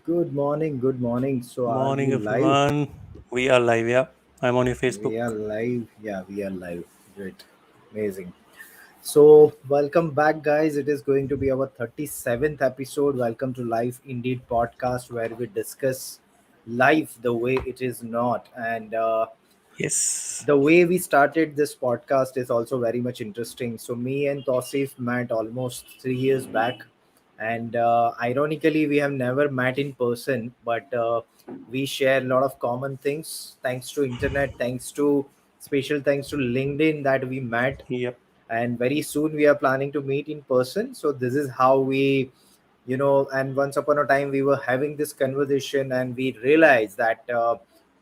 Good morning, good morning. So, are we Morning, live? everyone. We are live. Yeah, I'm on your We are Facebook. live. Yeah, we are live. Great. Amazing. So, welcome back, guys. It is going to be our 37th episode. Welcome to Life Indeed podcast, where we discuss life the way it is not. And Yes. the way we started this podcast is also very much interesting. So, me and Tosif met almost 3 years back, and ironically, we have never met in person, but we share a lot of common things thanks to internet, thanks to special thanks to LinkedIn that we met, Yep. and very soon we are planning to meet in person. So this is how we and once upon a time we were having this conversation and we realized that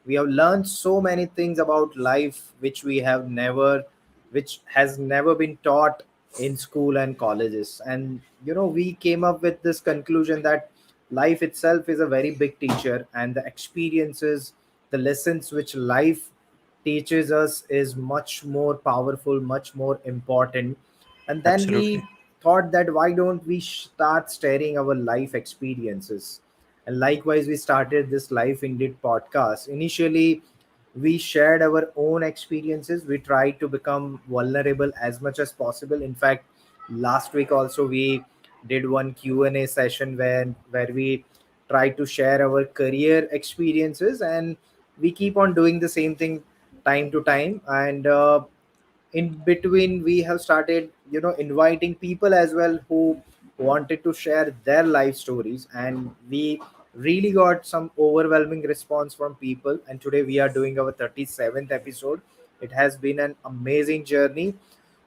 we have learned so many things about life which has never been taught in school and colleges. And we came up with this conclusion that life itself is a very big teacher, and the experiences, the lessons which life teaches us is much more powerful, much more important. And then we Absolutely. thought that why don't we start sharing our life experiences. And likewise, we started this Life Indeed podcast. Initially, we shared our own experiences. We tried to become vulnerable as much as possible. In fact, last week also we did one Q&A session where we tried to share our career experiences, and we keep on doing the same thing time to time. And in between we have started inviting people as well who wanted to share their life stories, and we really got some overwhelming response from people. And today we are doing our 37th episode. It has been an amazing journey.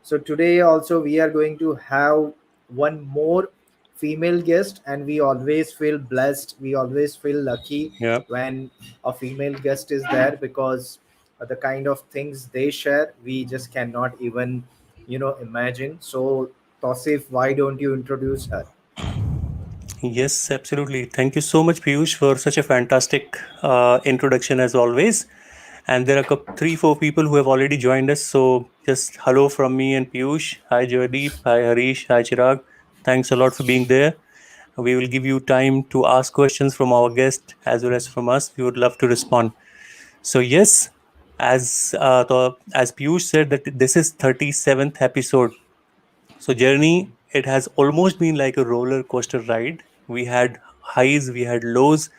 So today also we are going to have one more female guest, and we always feel blessed, we always feel lucky Yep. when a female guest is there, because the kind of things they share we just cannot even imagine. So Tosif, why don't you introduce her? Yes, absolutely. Thank you so much, Piyush, for such a fantastic introduction as always. And there are three, four people who have already joined us. So just hello from me and Piyush. Hi, Joydeep. Hi, Harish. Hi, Chirag. Thanks a lot for being there. We will give you time to ask questions from our guest as well as from us. We would love to respond. So yes, as Piyush said that this is 37th episode. So journey, it has almost been like a roller coaster ride. We had highs, we had lows,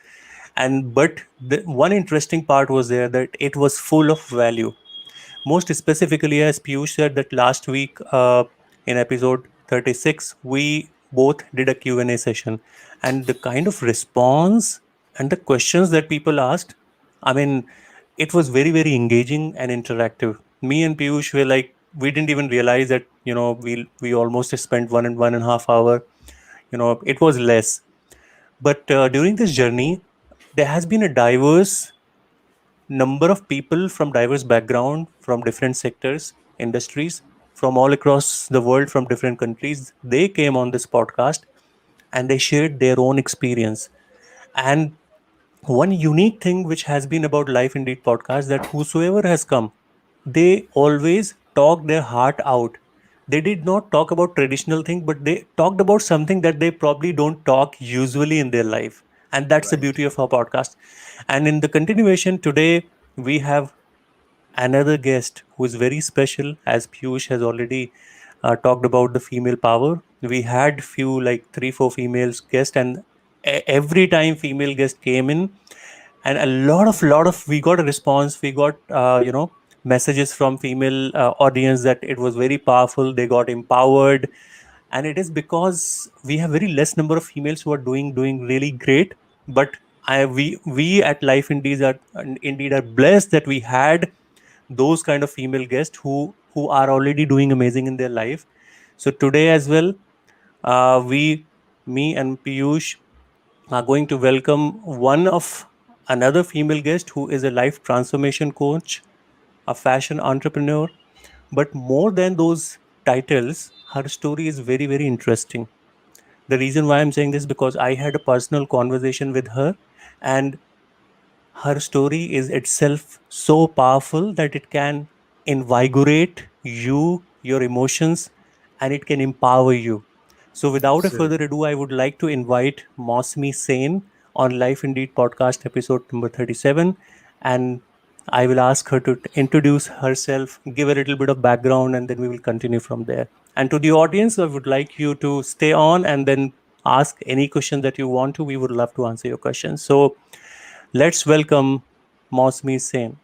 and but the one interesting part was there that it was full of value. Most specifically, as Piyush said that last week in episode 36, we both did a Q&A session, and the kind of response and the questions that people asked, I mean, it was very, very engaging and interactive. Me and Piyush were like, we didn't even realize that, we almost spent 1.5 hour. It was less. But during this journey, there has been a diverse number of people from diverse background, from different sectors, industries, from all across the world, from different countries. They came on this podcast and they shared their own experience. And one unique thing which has been about Life Indeed podcast, that whosoever has come, they always talk their heart out. They did not talk about traditional thing, but they talked about something that they probably don't talk usually in their life. And that's the Right. beauty of our podcast. And in the continuation today, we have another guest who is very special. As Piyush has already talked about the female power, we had few like three four females guests, and every time female guest came in, and a lot of we got a response, we got messages from female audience that it was very powerful, they got empowered. And it is because we have very less number of females who are doing really great. But we at Life Indeed are blessed that we had those kind of female guests who are already doing amazing in their life. So today as well, we me and Piyush are going to welcome one of another female guest who is a life transformation coach, a fashion entrepreneur. But more than those titles, her story is very, very interesting. The reason why I'm saying this, because I had a personal conversation with her, and her story is itself so powerful that it can invigorate you, your emotions, and it can empower you. So, without a further Absolutely. ado, I would like to invite Mosmi Sen on Life Indeed podcast episode number 37. And I will ask her to introduce herself, give a little bit of background, and then we will continue from there. And to the audience, I would like you to stay on and then ask any question that you want to. We would love to answer your questions. So let's welcome Mosmi Sen.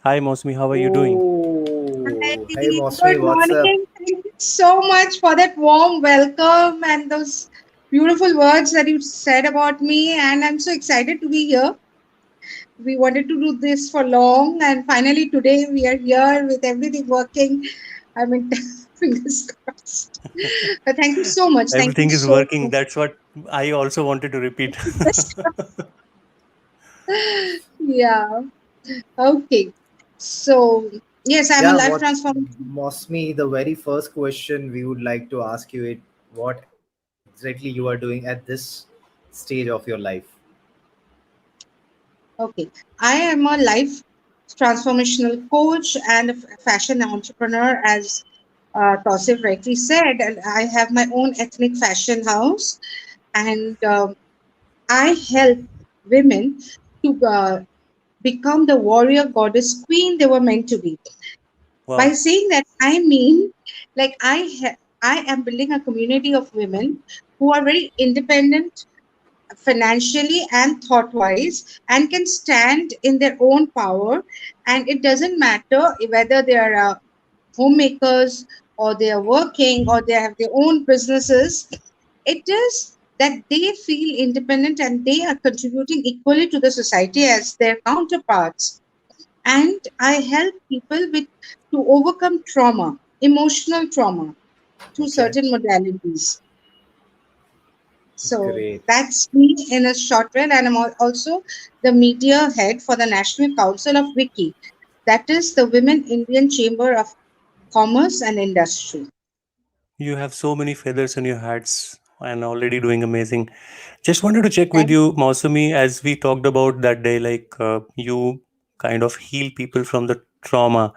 Hi, Mosmi, how are you doing? Hi, Oh, hey Mosmi, good what's up? morning. Thank you so much for that warm welcome and those beautiful words that you said about me. And I'm so excited to be here. We wanted to do this for long, and finally today we are here with everything working. I mean, fingers crossed. But thank you so much. Thank you Everything is so working. much. That's what I also wanted to repeat. Yeah. Okay. So yes, I'm a Yeah, life what transformer. Mosmi, the very first question we would like to ask you it what exactly you are doing at this stage of your life. Okay. I am a life transformational coach and a fashion entrepreneur, as Tausif rightly said. And I have my own ethnic fashion house, and I help women to become the warrior goddess queen they were meant to be. By Wow. saying that, I mean, like I am building a community of women who are very independent financially and thought wise and can stand in their own power, and it doesn't matter whether they are homemakers or they are working or they have their own businesses. It is that they feel independent and they are contributing equally to the society as their counterparts. And I help people with to overcome trauma, emotional trauma, through Okay, certain modalities. So great. that's me in a short way, and I'm also the media head for the National Council of Wiki. That is the Women Indian Chamber of Commerce and Industry. You have so many feathers in your hats and already doing amazing. Just wanted to check with And you, Mausumi, as we talked about that day, like you kind of heal people from the trauma.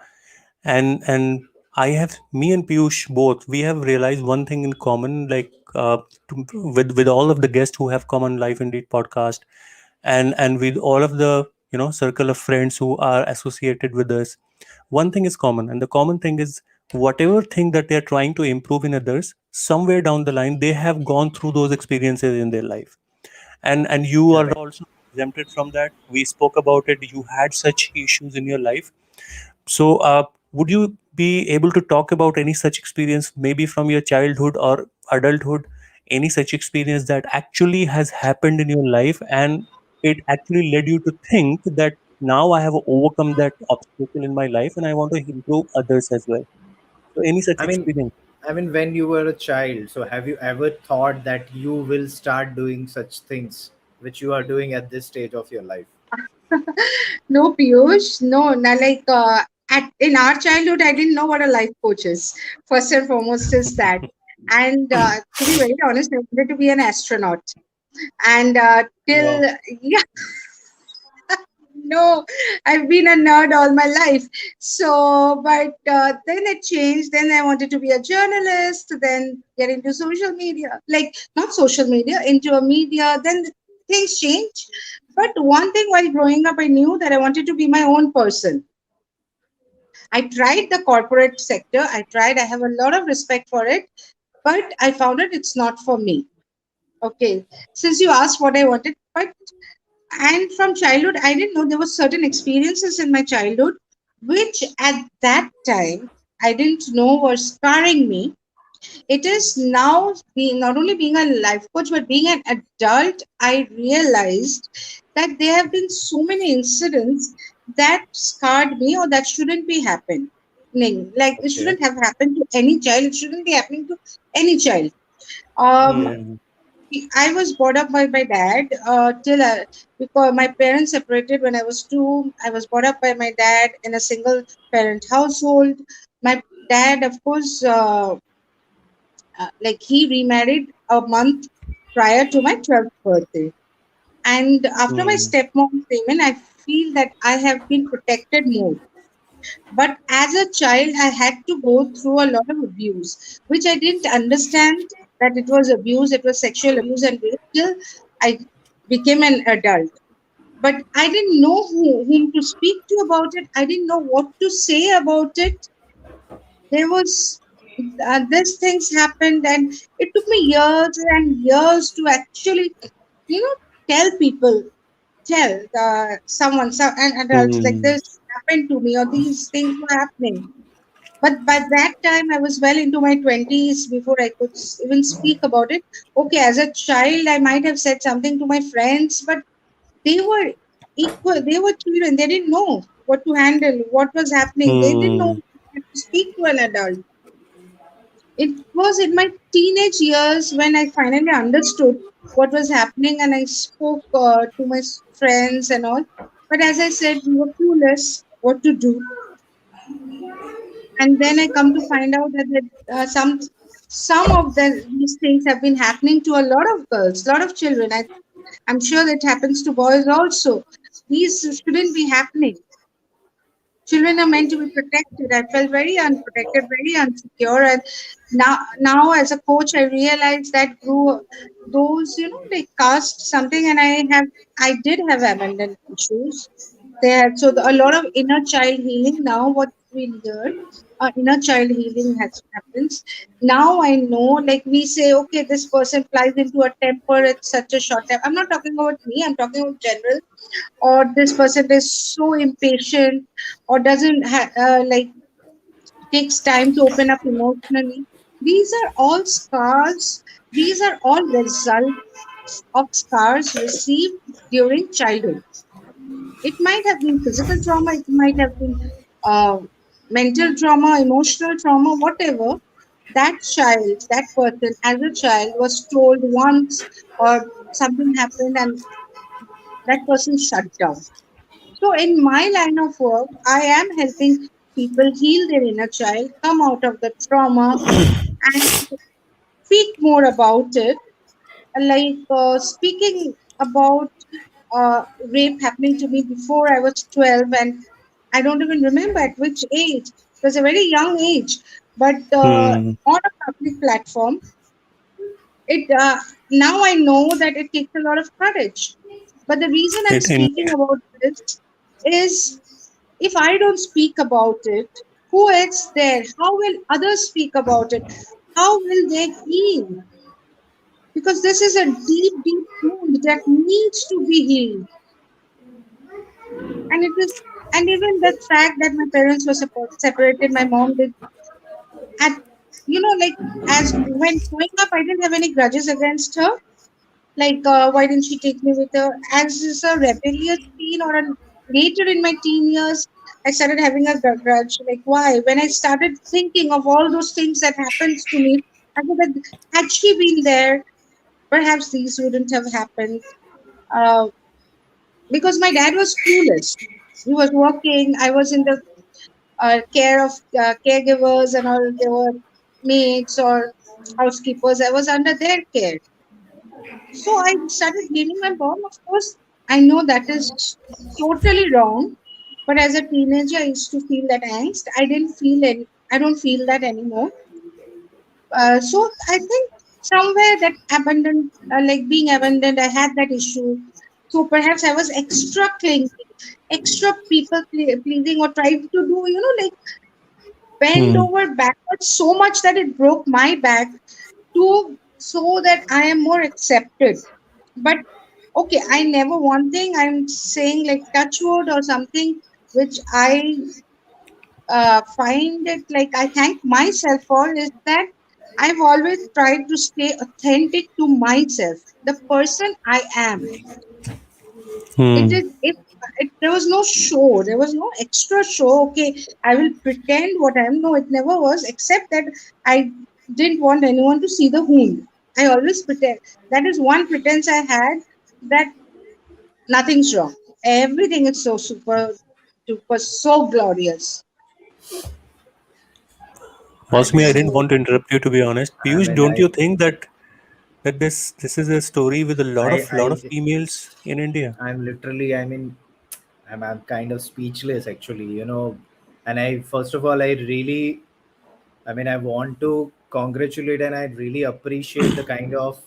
And I have, me and Piyush both, we have realized one thing in common, like with all of the guests who have come on Life Indeed podcast, and with all of the circle of friends who are associated with us, one thing is common, and the common thing is whatever thing that they are trying to improve in others, somewhere down the line they have gone through those experiences in their life. And you are Correct. also exempted from that. We spoke about it, you had such issues in your life. So would you be able to talk about any such experience, maybe from your childhood or adulthood, any such experience that actually has happened in your life and it actually led you to think that now I have overcome that obstacle in my life and I want to improve others as well? So any such I mean, experience? when you were a child, so have you ever thought that you will start doing such things which you are doing at this stage of your life? no, Piyush, no, not like in our childhood, I didn't know what a life coach is. First and foremost is that. And to be very honest, I wanted to be an astronaut. And till, Wow. yeah, no, I've been a nerd all my life. So, but then it changed. Then I wanted to be a journalist, then get into social media, like not social media, into a media. Then things change. But one thing while growing up, I knew that I wanted to be my own person. I tried the corporate sector. I have a lot of respect for it, but I found it's not for me. Okay. Since you asked what I wanted, but and from childhood I didn't know there were certain experiences in my childhood which at that time I didn't know were scarring me. It is now being not only being a life coach but being an adult, I realized that there have been so many incidents that scarred me or that shouldn't be happening. Like it Okay. shouldn't have happened to any child, it shouldn't be happening to any child. um Okay. Mm. I was brought up by my dad till because my parents separated when I was two. I was brought up by my dad in a single parent household. My dad, of course, like he remarried a month prior to my 12th birthday. And after my Mm. stepmom came in, I feel that I have been protected more. But as a child, I had to go through a lot of abuse, which I didn't understand that it was abuse, it was sexual abuse and rape till I became an adult. But I didn't know whom to speak to about it. I didn't know what to say about it. There was These things happened, and it took me years and years to actually, you know, tell people, tell some an adults like Hmm. this happened to me or these things were happening. But by that time, I was well into my 20s before I could even speak about it. Okay, as a child, I might have said something to my friends, but they were equal. They were children. They didn't know what to handle, what was happening. They didn't know Hmm. how to speak to an adult. It was in my teenage years when I finally understood what was happening and I spoke to my friends and all. But as I said, we were clueless what to do. And then I come to find out that some of these things have been happening to a lot of girls, a lot of children. I'm sure that happens to boys also. These shouldn't be happening. Children are meant to be protected. I felt very unprotected, very unsecure, and now as a coach, I realized that grew those they cast something, and I did have abandonment issues. A lot of inner child healing now. What's been here, inner child healing has happens. Now I know, like we say, okay, this person flies into a temper at such a short time. I'm not talking about me. I'm talking about general, or this person is so impatient or doesn't like takes time to open up emotionally. These are all scars. These are all results of scars received during childhood. It might have been physical trauma, it might have been uh, mental trauma, emotional trauma, whatever. That child, that person as a child was told once, or something happened and that person shut down. So, in my line of work, I am helping people heal their inner child, come out of the trauma, and speak more about it. Like speaking about rape happening to me before I was 12, and I don't even remember at which age. It was a very young age, but Hmm. on a public platform, it now I know that it takes a lot of courage. But the reason I'm It speaking indeed. about this is, if I don't speak about it, who else there? How will others speak about it? How will they heal? Because this is a deep, deep wound that needs to be healed. And it is, and even the fact that my parents were separated, my mom did, at like as when growing up, I didn't have any grudges against her. Like, why didn't she take me with her? As is a rebellious teen, later in my teen years, I started having a grudge. Like, why? When I started thinking of all those things that happened to me, I could have, had she been there, perhaps these wouldn't have happened. Uh, because my dad was clueless. He was working. I was in the care of caregivers and all. They were maids or housekeepers. I was under their care. So I started blaming my mom. Of course, I know that is totally wrong. But as a teenager, I used to feel that angst. I didn't feel any. I don't feel that anymore. So I think somewhere that abandoned, like being abandoned, I had that issue. So perhaps I was extra clingy, extra pleasing, or tried to do, like bend Hmm. over backwards so much that it broke my back, to so that I am more accepted. But okay, I never, one thing I'm saying, like touch wood or something, which I find it, like I thank myself for, is that I've always tried to stay authentic to myself, the person I am. It Hmm. is if there was no show, there was no extra show. Okay, I will pretend what I am. No, it never was. Except that I didn't want anyone to see the wound. I always pretend. That is one pretense I had, that nothing's wrong. Everything is so super, super, so glorious. I Wasmi, I mean, didn't want to interrupt you to be honest. I Piyush, mean, don't you think that this is a story with a lot of I, females in India? I'm literally, I mean, I'm kind of speechless actually, and I, first of all, I mean, I want to congratulate and I really appreciate the kind of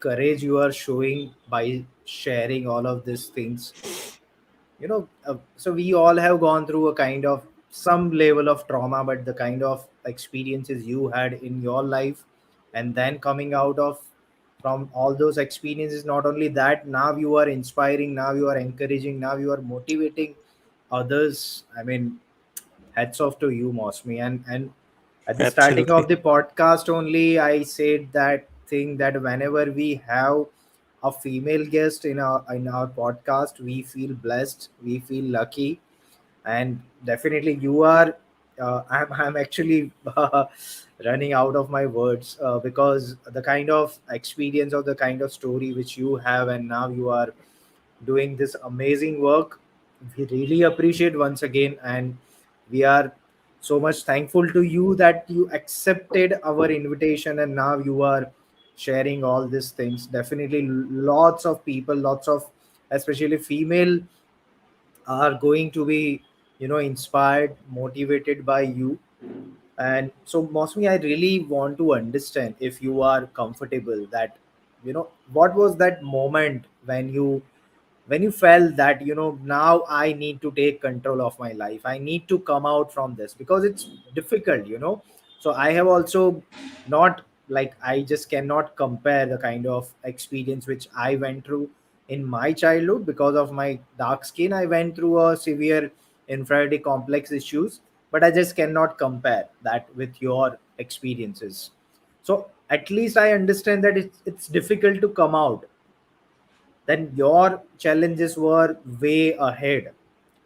courage you are showing by sharing all of these things. So we all have gone through a kind of some level of trauma, but the kind of experiences you had in your life, and then coming out of from all those experiences, not only that, now you are inspiring, now you are encouraging, now you are motivating others. I mean, hats off to you, Mosmi. And at the starting of Absolutely. the podcast only, I said that thing that whenever we have a female guest in our podcast, we feel blessed, we feel lucky. And definitely you are I'm actually running out of my words, because the kind of experience or the kind of story which you have, and now you are doing this amazing work. We really appreciate once again, and we are so much thankful to you that you accepted our invitation, and now you are sharing all these things. Definitely lots of people, lots of especially female are going to be inspired, motivated by you. And so, Mosmi, I really want to understand, if you are comfortable, that what was that moment when you felt that now I need to take control of my life, I need to come out from this, because it's difficult. So I have also not, like, I just cannot compare the kind of experience which I went through in my childhood. Because of my dark skin, I went through a severe inferiority complex issues, but I just cannot compare that with your experiences. So at least I understand that it's difficult to come out, then your challenges were way ahead.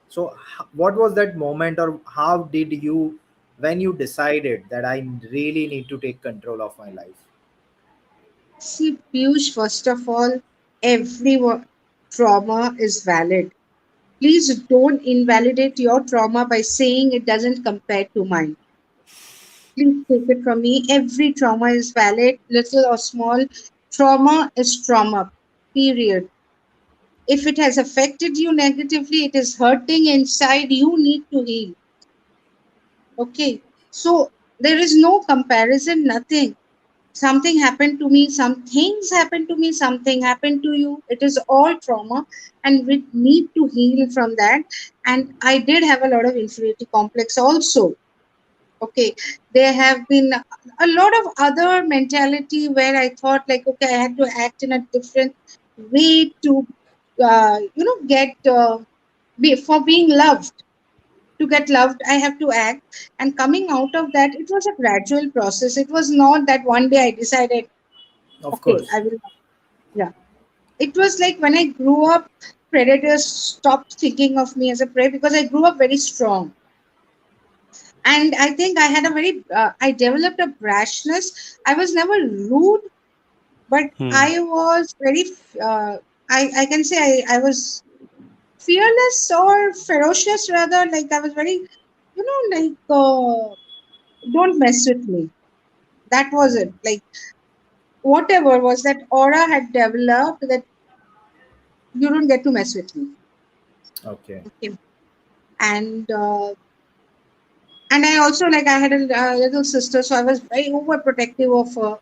So what was that moment, or how did you, when you decided that I really need to take control of my life? See, Piyush, first of all, every trauma is valid. Please don't invalidate your trauma by saying it doesn't compare to mine. Please take it from me. Every trauma is valid, little or small. Trauma is trauma, period. If it has affected you negatively, it is hurting inside, you need to heal. Okay. So there is no comparison, nothing. Something happened to me, some things happened to me, something happened to you. It is all trauma, and we need to heal from that. And I did have a lot of inferiority complex also. Okay, there have been a lot of other mentality where I thought like, okay, I had to act in a different way to, get for being loved. To get loved, I have to act. And coming out of that, it was a gradual process. It was not that one day I decided, Of okay, course. I will. Yeah, it was like when I grew up, predators stopped thinking of me as a prey because I grew up very strong. And I think I had a very, I developed a brashness. I was never rude, but Hmm. I was very, uh, I can say I was fearless or ferocious rather. Like I was very, don't mess with me. That was it. Like whatever was that aura had developed that you don't get to mess with me. Okay. Okay. And I also like I had a little sister, so I was very overprotective of her.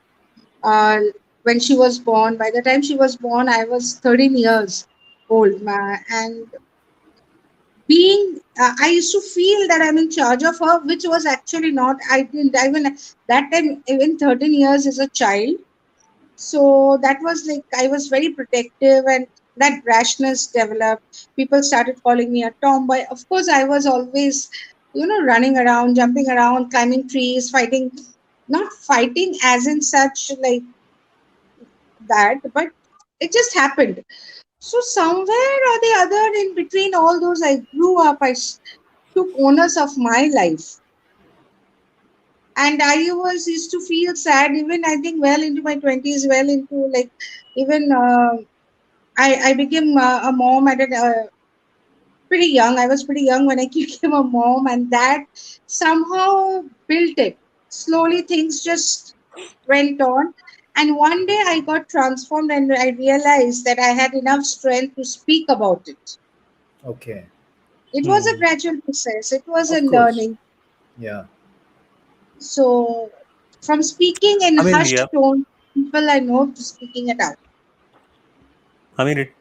Uh, when she was born, by the time she was born, I was 13 years old, and being I used to feel that I'm in charge of her, which was actually not. I didn't even that time, even 13 years as a child. So that was like I was very protective, and that brashness developed. People started calling me a tomboy. Of course, I was always, running around, jumping around, climbing trees, fighting. Not fighting as in such like that, but it just happened. So somewhere or the other, in between all those, I grew up. Took owners of my life, and I was used to feel sad. Even I think well into my 20s, well into like even. I became a mom at a pretty young. I was pretty young when I became a mom, and that somehow built it. Slowly, things just went on. And one day I got transformed, and I realized that I had enough strength to speak about it. Okay. It was a Hmm. gradual process, it was a Of course. learning. Yeah. So, from speaking in I mean, yeah. hushed tone, people I know to speaking it out. I mean, it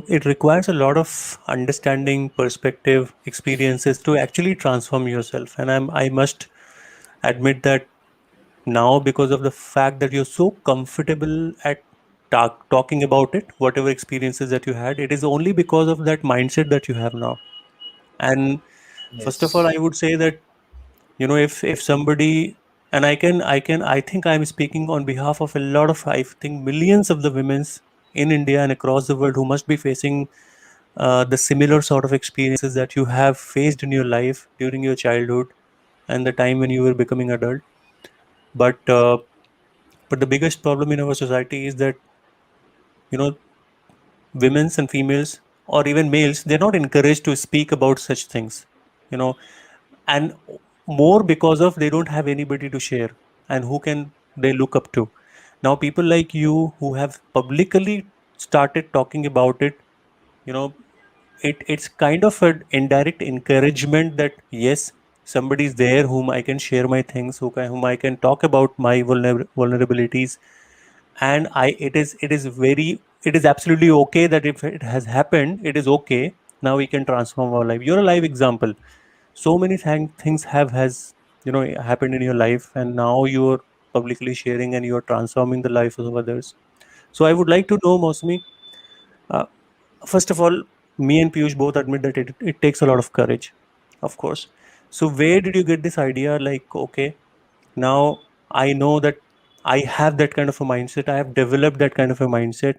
it requires a lot of understanding, perspective, experiences to actually transform yourself. And I must admit that now, because of the fact that you're so comfortable at talking about it, whatever experiences that you had, it is only because of that mindset that you have now. And first of all, Yes. I would say that, if somebody, and I think I'm speaking on behalf of a lot of, I think, millions of the women's in India and across the world who must be facing the similar sort of experiences that you have faced in your life during your childhood and the time when you were becoming adult. But uh, but the biggest problem in our society is that, you know women's and females, or even males, they're not encouraged to speak about such things, you know and more because of they don't have anybody to share, and who can they look up to. Now people like you who have publicly started talking about it, you know it's kind of an indirect encouragement that yes, somebody's there whom I can share my things, whom I can talk about my vulnerabilities. And it is absolutely okay that if it has happened, it is okay. Now we can transform our life. You're a live example. So many things has happened in your life, and now you're publicly sharing and you're transforming the life of others. So I would like to know, Mosmi, uh, first of all, me and Piyush both admit that it takes a lot of courage, of course. So where did you get this idea, like, okay, now I know that I have that kind of a mindset, I have developed that kind of a mindset.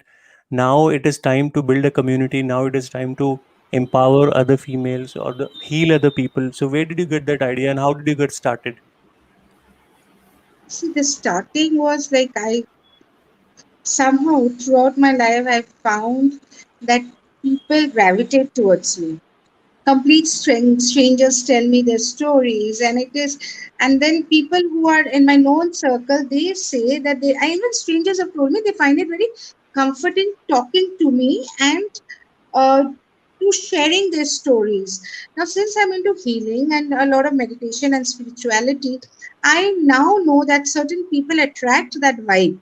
Now it is time to build a community. Now it is time to empower other females, or heal other people. So where did you get that idea, and how did you get started? See, the starting was like I somehow throughout my life I found that people gravitate towards me. Complete strangers tell me their stories, and it is, and then people who are in my known circle, they say that they, even strangers have told me they find it very comforting talking to me and uh, to sharing their stories. Now, since I'm into healing and a lot of meditation and spirituality, I now know that certain people attract that vibe,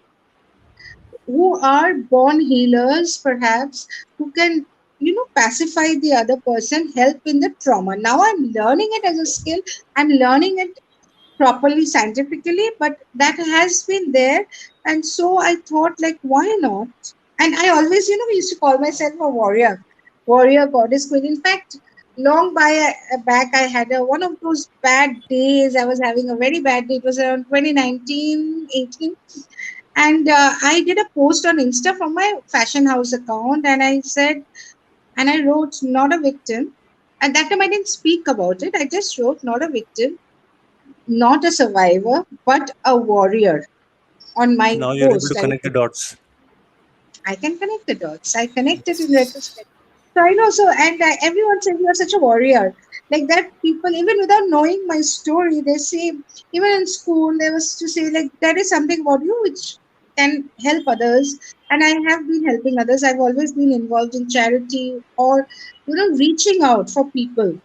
who are born healers, perhaps, who can, pacify the other person, help in the trauma. Now I'm learning it as a skill. I'm learning it properly scientifically, but that has been there. And so I thought, like, why not? And I always, used to call myself a warrior, goddess, queen. In fact, long back, I had one of those bad days. I was having a very bad day. It was around 2019, 18, and I did a post on Insta from my fashion house account, and I said, and I wrote, not a victim. At that time, I didn't speak about it. I just wrote, not a victim, not a survivor, but a warrior on my Now you're able to post. connect the dots. I can connect the dots. I connect it in retrospect. So I know. So, and everyone says you are such a warrior. Like that, people, even without knowing my story, they say, even in school, they was to say, like, there is something about you which can help others. And I have been helping others. I've always been involved in charity or, reaching out for people.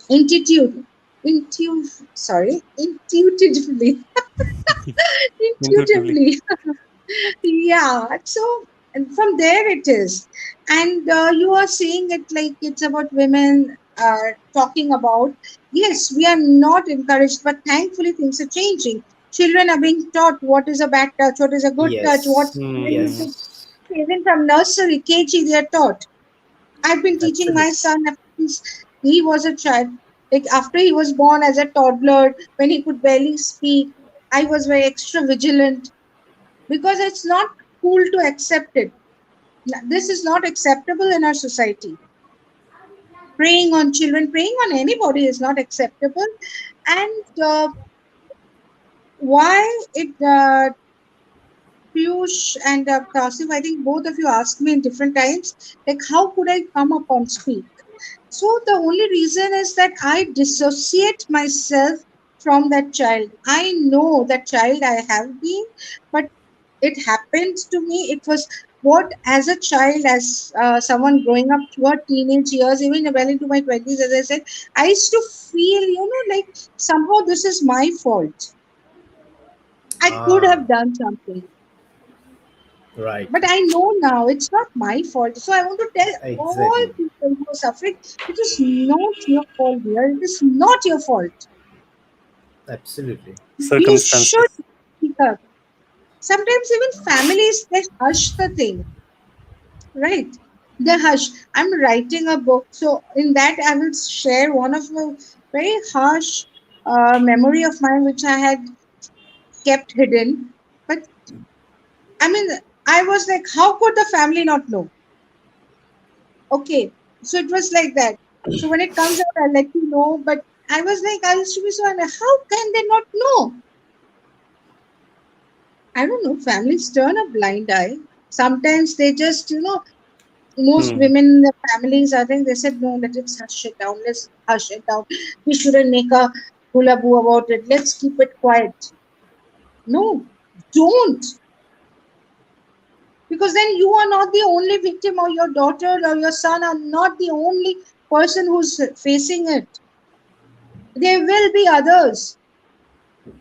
Intuitive, intuitively, Intuitively. intuitively. Yeah, so and from there it is. And you are saying it like it's about women talking about, yes, we are not encouraged, but thankfully things are changing. Children are being taught what is a bad touch, what is a good touch, what Yes. they need Hmm. to, Yes. even from nursery KG they are taught. I've been teaching my Absolutely. son since he was a child. Like after he was born as a toddler, when he could barely speak, I was very extra vigilant because it's not cool to accept it. This is not acceptable in our society. Preying on children, preying on anybody is not acceptable. And why it, Piyush and Tasif, I think both of you asked me in different times, like, how could I come up on speak? So the only reason is that I dissociate myself from that child. I know that child I have been, but it happened to me. It was what, as a child, as someone growing up toward teenage years, even well into my 20s, as I said, I used to feel, like somehow this is my fault. I could Ah, have done something. Right. But I know now it's not my fault. So I want to tell all Exactly. people who are suffering, it is not your fault, dear. It is not your fault. Absolutely. You should Circumstances. speak up. Sometimes even families, they hush the thing, right? They hush. I'm writing a book, so in that I will share one of the very harsh memory of mine which I had kept hidden. But I mean, I was like, how could the family not know? Okay, so it was like that. So when it comes out, I'll let you know. But I was like, I used to be so, and how can they not know? I don't know. Families turn a blind eye. Sometimes they just, most Hmm. women in the families, I think they said, no, let us hush it down. Let's hush it down. We shouldn't make a hullabaloo about it. Let's keep it quiet. No, don't. Because then you are not the only victim, or your daughter or your son are not the only person who's facing it. There will be others.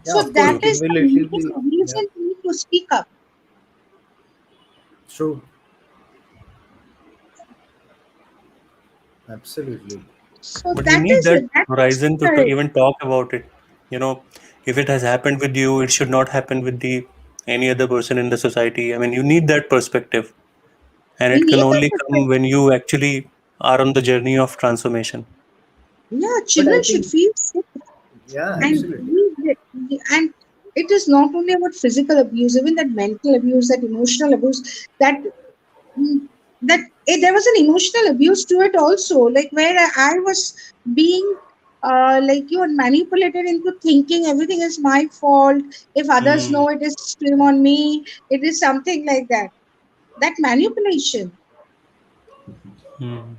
Yeah, So of course, that is the main cumulatively. Yeah, reason we need to speak up. true. Absolutely. So But we that need is that it. That is horizon to correct. even talk about it. You know, if it has happened with you, it should not happen with the any other person in the society. I mean, you need that perspective, and We it can need that only come perspective. when you actually are on the journey of transformation. Yeah, But I children should think, feel safe. yeah, And absolutely. and it is not only about physical abuse, even that mental abuse, that emotional abuse, that mm, that there was an emotional abuse to it also, like where I was being like you are manipulated into thinking everything is my fault. If others Hmm. know, it is shame on me. It is something like that. That manipulation. Hmm.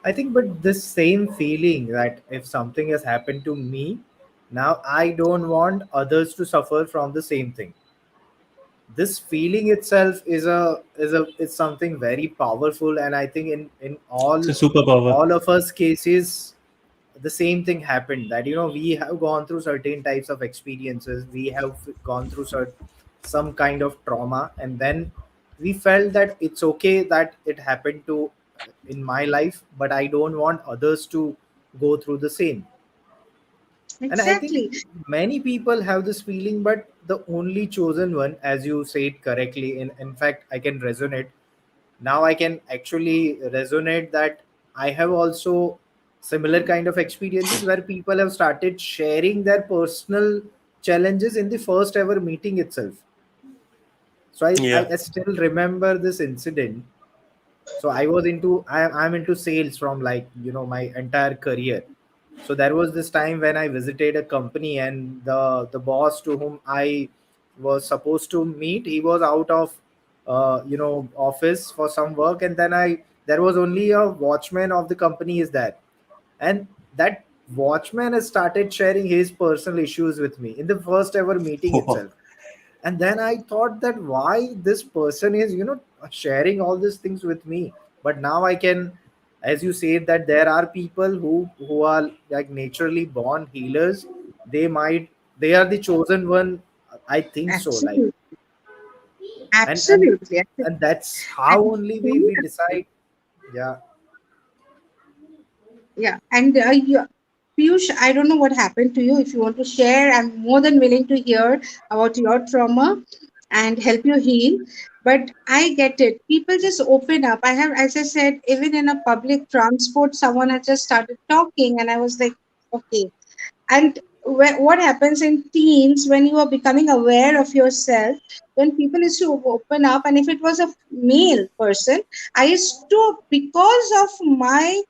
I think, but this same feeling that if something has happened to me, now I don't want others to suffer from the same thing. This feeling itself is it's something very powerful, and I think in It's a superpower. all of us cases the same thing happened, that we have gone through certain types of experiences, we have gone through some kind of trauma, and then we felt that it's okay that it happened to in my life, but I don't want others to go through the same. And I think Exactly. many people have this feeling, but the only chosen one, as you said correctly, in fact I can resonate. Now I can actually resonate that I have also similar kind of experiences where people have started sharing their personal challenges in the first ever meeting itself. So Yeah. I still remember this incident. So I'm into sales from, like, my entire career. So there was this time when I visited a company, and the boss to whom I was supposed to meet, he was out of office for some work, and then I there was only a watchman of the company is there, and that watchman has started sharing his personal issues with me in the first ever meeting itself. And then I thought that why this person is sharing all these things with me. But now I can, as you said, that there are people who are like naturally born healers. They are the chosen one, I think so, like. Absolutely. and and Absolutely. and that's how And only we decide. Yeah. yeah, and Piyush, I don't know what happened to you. If you want to share, I'm more than willing to hear about your trauma and help you heal. But I get it. People just open up. I have, as I said, even in a public transport, someone had just started talking, and I was like, okay. And what happens in teens when you are becoming aware of yourself, when people used to open up, and if it was a male person, I used to, because of my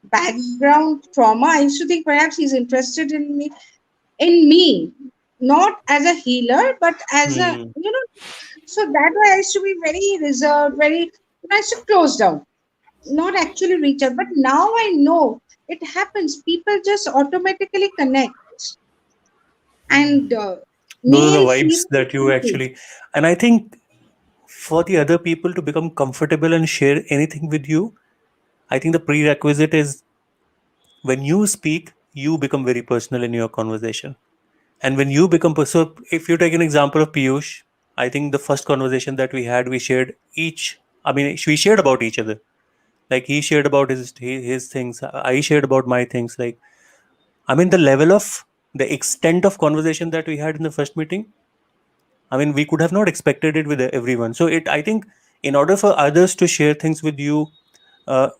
background trauma, I used to think perhaps he's interested in me, not as a healer, but as a, Hmm. so that way I used to be very reserved, very, I used to close down, not actually reach out. But now I know it happens. People just automatically connect, and Those are the male, vibes that you female. actually, and I think for the other people to become comfortable and share anything with you, I think the prerequisite is when you speak, you become very personal in your conversation. And when you become so, if you take an example of Piyush, I think the first conversation that we had, we shared each. I mean, we shared about each other. Like he shared about his things. I shared about my things. Like I mean, the extent of conversation that we had in the first meeting. I mean, we could have not expected it with everyone. So I think, in order for others to share things with you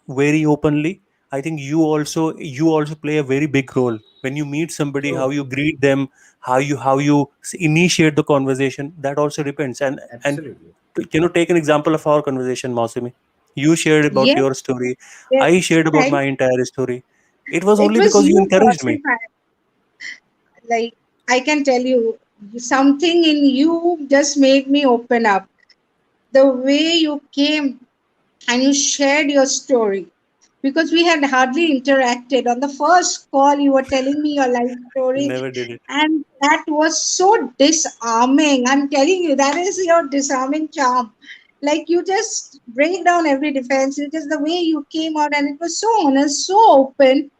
very openly, I think you also play a very big role when you meet somebody. How True. you greet them, how you initiate the conversation. That also depends. And Absolutely. take an example of our conversation, Mausumi. You shared about Yes, your story. yes, I shared about thank my entire story. It was it only was because you you, encouraged me. Tausif. Like, I can tell you, something in you just made me open up. The way you came and you shared your story, because we had hardly interacted. On the first call, you were telling me your life story, Never did it. and that was so disarming. I'm telling you, that is your disarming charm. Like, you just break down every defense. You just, the way you came out, and it was so honest, so open,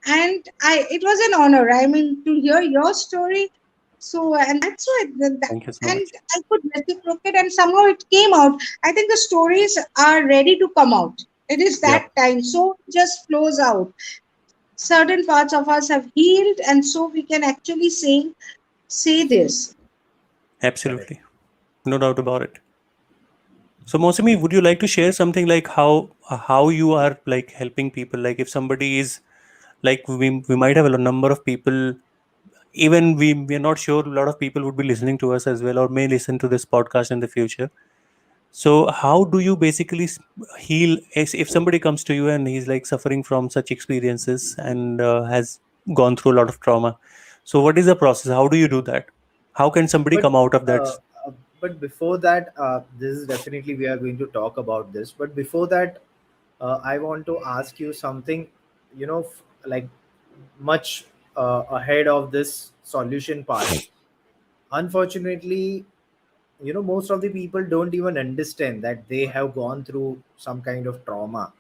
and it was an honor, I mean, to hear your story. So, and that's why Thank you so and much. I could reciprocate, and somehow it came out. I think the stories are ready to come out. It is that Yep, time, so it just flows out. Certain parts of us have healed, and so we can actually say this. Correct. absolutely. No doubt about it. So, Mosimi, would you like to share something like how you are like helping people? Like if somebody is like we might have a number of people. Even we are not sure. A lot of people would be listening to us as well, or may listen to this podcast in the future. So, how do you basically heal if somebody comes to you and he's like suffering from such experiences and has gone through a lot of trauma? So, what is the process? How do you do that? How can somebody But come out of that? uh, but before that, this is definitely we are going to talk about this. But before that, I want to ask you something. Like much ahead of this solution part. Unfortunately, most of the people don't even understand that they have gone through some kind of trauma,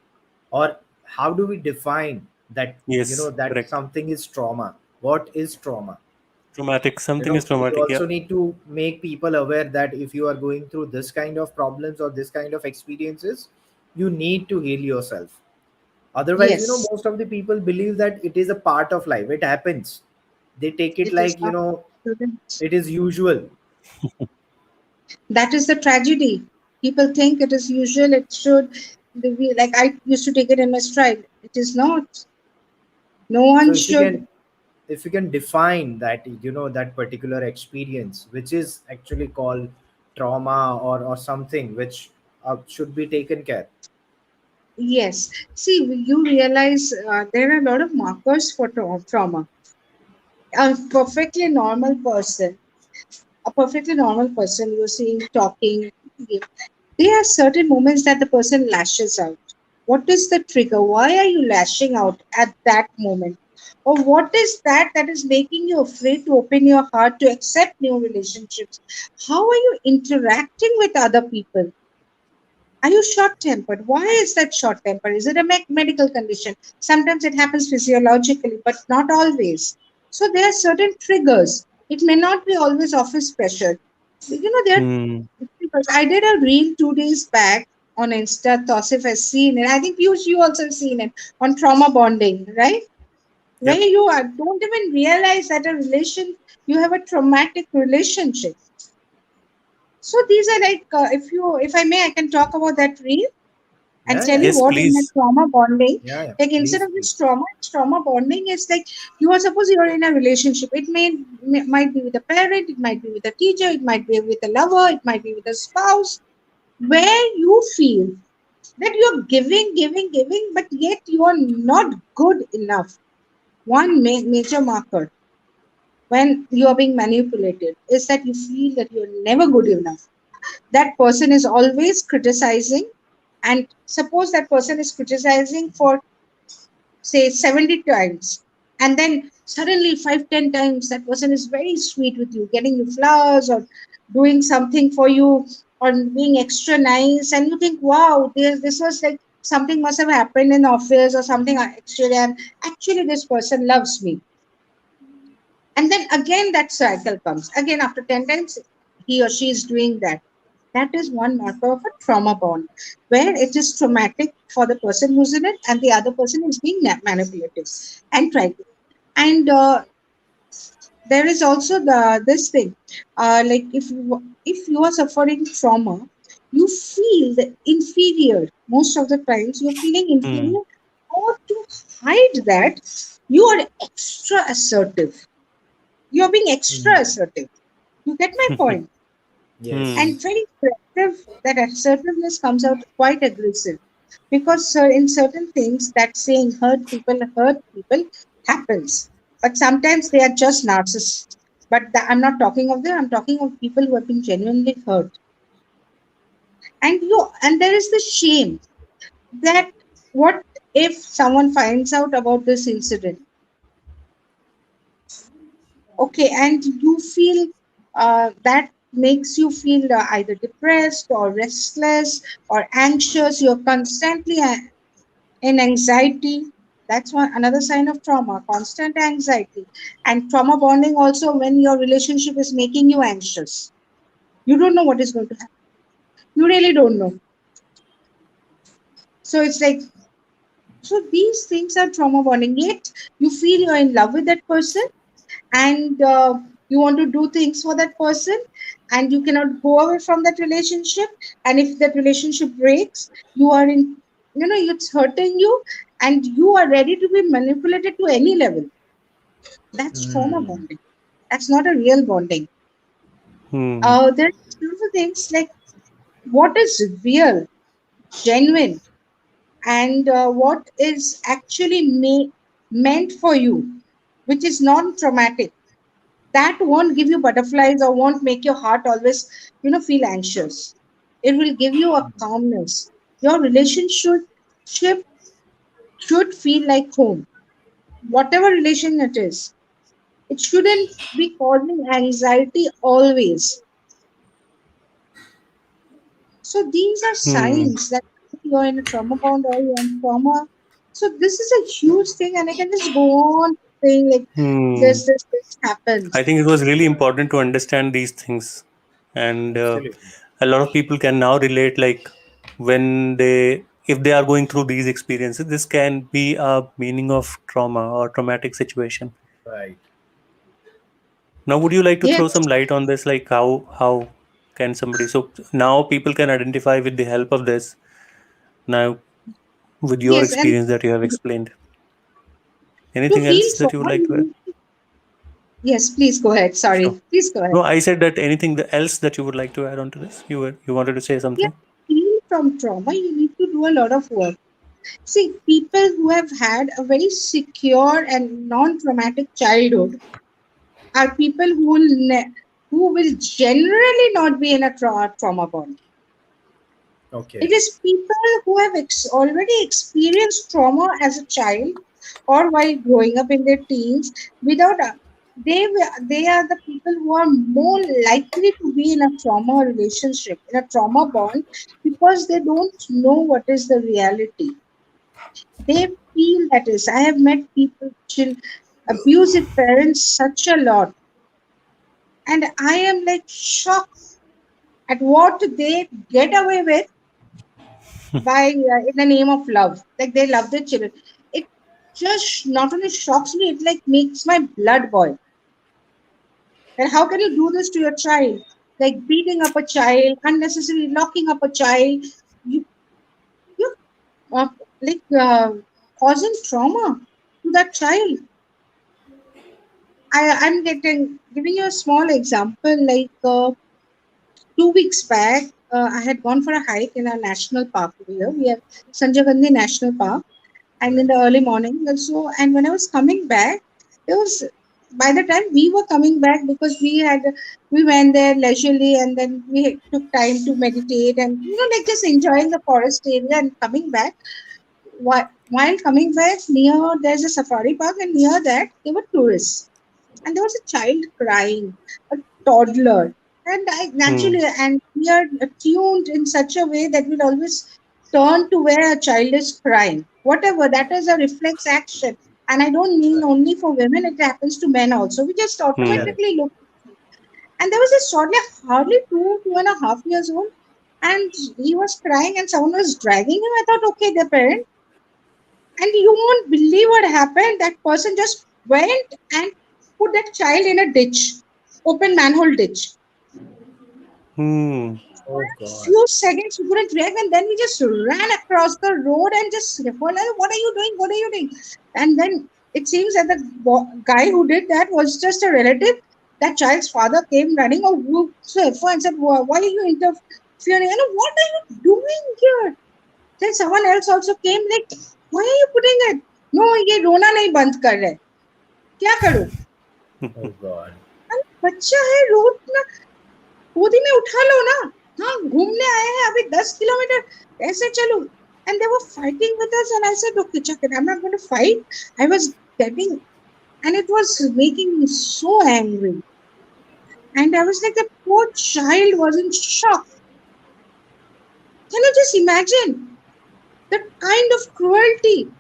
or how do we define that, Yes, that correct. something is trauma. What is trauma? Traumatic. Something is We traumatic. Yeah. also need to make people aware that if you are going through this kind of problems or this kind of experiences, you need to heal yourself. Otherwise, Yes, most of the people believe that it is a part of life, it happens. They take it it is like, not. Students. it is usual. That is the tragedy. People think it is usual, it should be like, I used to take it in my stride. It is not. No So one if you should. can, define that, that particular experience which is actually called trauma, or something which should be taken care. Yes. See, you realize there are a lot of markers for trauma. A perfectly normal person, you're seeing talking, there are certain moments that the person lashes out. What is the trigger? Why are you lashing out at that moment? Or what is that is making you afraid to open your heart to accept new relationships? How are you interacting with other people? Are you short tempered? Why is that short temper? Is it a medical condition? Sometimes it happens physiologically, but not always. So there are certain triggers. It may not be always office pressure. There are Hmm. triggers. I did a reel 2 days back on Insta. Tosif has seen it. I think you also have seen it on trauma bonding, right? Where Yep. you are, don't even realize that you have a traumatic relationship. So these are like, if I may, I can talk about that reel and Yeah, tell yeah, you Yes, what in the please. trauma bonding, yeah, yeah. like instead Please, of please. this trauma bonding is like, you are suppose you're in a relationship. It might be with a parent, it might be with a teacher, it might be with a lover, it might be with a spouse, where you feel that you're giving, but yet you are not good enough. One major marker when you are being manipulated is that you feel that you're never good enough. That person is always criticizing, and suppose that person is criticizing for say 70 times, and then suddenly 5-10 times that person is very sweet with you, getting you flowers or doing something for you or being extra nice, and you think, wow, this was like something must have happened in office or something actually, and actually this person loves me. And then again that cycle comes again after 10 times. he or she is doing that. That is one marker of a trauma bond, where it is traumatic for the person who's in it, and the other person is being manipulative and trying. And there is also the this thing, like if you are suffering trauma, you feel the inferior most of the times. You're feeling Hmm. inferior, or to hide that, you are extra assertive. You're being extra Mm. assertive. You get my point? Hmm. Yes. And very aggressive, that assertiveness comes out quite aggressive, because in certain things that saying hurt people happens, but sometimes they are just narcissists. But I'm not talking of them, I'm talking of people who have been genuinely hurt. And there is the shame that, what if someone finds out about this incident? Okay, and you feel that makes you feel either depressed or restless or anxious. You're constantly in anxiety. That's one another sign of trauma, constant anxiety. And trauma bonding also, when your relationship is making you anxious, you don't know what is going to happen. You really don't know. So it's like, so these things are trauma bonding. Yet you feel you're in love with that person, and you want to do things for that person, and you cannot go away from that relationship. And if that relationship breaks, you are in, it's hurting you, and you are ready to be manipulated to any level. That's trauma Mm. bonding. That's not a real bonding. Hmm. There's two things, like what is real, genuine, and what is actually meant for you, which is non-traumatic. That won't give you butterflies or won't make your heart always, feel anxious. It will give you a calmness. Your relationship should feel like home, whatever relation it is. It shouldn't be causing anxiety always. So these are Hmm. signs that you're in a trauma bond or you're in trauma. So this is a huge thing, and I can just go on saying like Hmm. this happens. I think it was really important to understand these things, and Absolutely. a lot of people can now relate. Like when they, if they are going through these experiences, this can be a meaning of trauma or traumatic situation. Right. Now, would you like to throw Yes, some light on this? Like how can somebody? So now people can identify with the help of this. Now, with your yes, and experience that you have explained, to anything heal else that you would trauma, like to add? yes, please go ahead. Sure. Sorry, please go No, ahead. I said that anything else that you would like to add on to this. You wanted to say Yeah, something. heal from trauma, you need to do a lot of work. See, people who have had a very secure and non-traumatic childhood are people who will generally not be in a trauma bond. It Okay. is people who have already experienced trauma as a child or while growing up in their teens without a, they are the people who are more likely to be in a trauma relationship, in a trauma bond, because they don't know what is the reality. They feel that is. I have met people, abusive parents, such a lot, and I am like shocked at what they get away with by in the name of love. Like they love their children. It just not only shocks me, it like makes my blood boil. And how can you do this to your child? Like beating up a child, unnecessarily locking up a child. You uh, like causing trauma to that child. I'm giving you a small example. Like 2 weeks back, I had gone for a hike in a national park here. We have Sanjay Gandhi National Park, and in Right. the early morning. Also, and when I was coming back, it was by the time we were coming back, because we went there leisurely, and then we took time to meditate and like just enjoying the forest area and coming back. While coming back, near there's a safari park, and near that there were tourists, and there was a child crying, a toddler. And I Hmm. naturally, and we are tuned in such a way that we'll always turn to where a child is crying. Whatever, that is a reflex action. And I don't mean Right. only for women, it happens to men also. We just Hmm. Correct. automatically look. And there was this toddler, hardly 2.5 years old, and he was crying, and someone was dragging him. I thought, okay, the parent. And you won't believe what happened. That person just went and put that child in a ditch, open manhole ditch. Hmm. Oh For a God. few seconds, we couldn't react, and then we just ran across the road and just were like, "What are you doing? What are you doing?" And then it seems that the guy who did that was just a relative. That child's father came running or whosoever and said, "Why are you interfering? You know, what are you doing here?" Then someone else also came like, "Why are you putting it? No, ये रोना नहीं बंद कर रहे. क्या करूं? Oh God. अरे बच्चा है रोना गोदी में उठा लो ना. हाँ घूमने आए हैं अभी 10 किलोमीटर ऐसे चलो." And they were fighting with us, and I said, "Okay, check it. I'm not going to fight." I was getting, and it was making me so angry. And I was like, the poor child was in shock. Can you just imagine the kind of cruelty?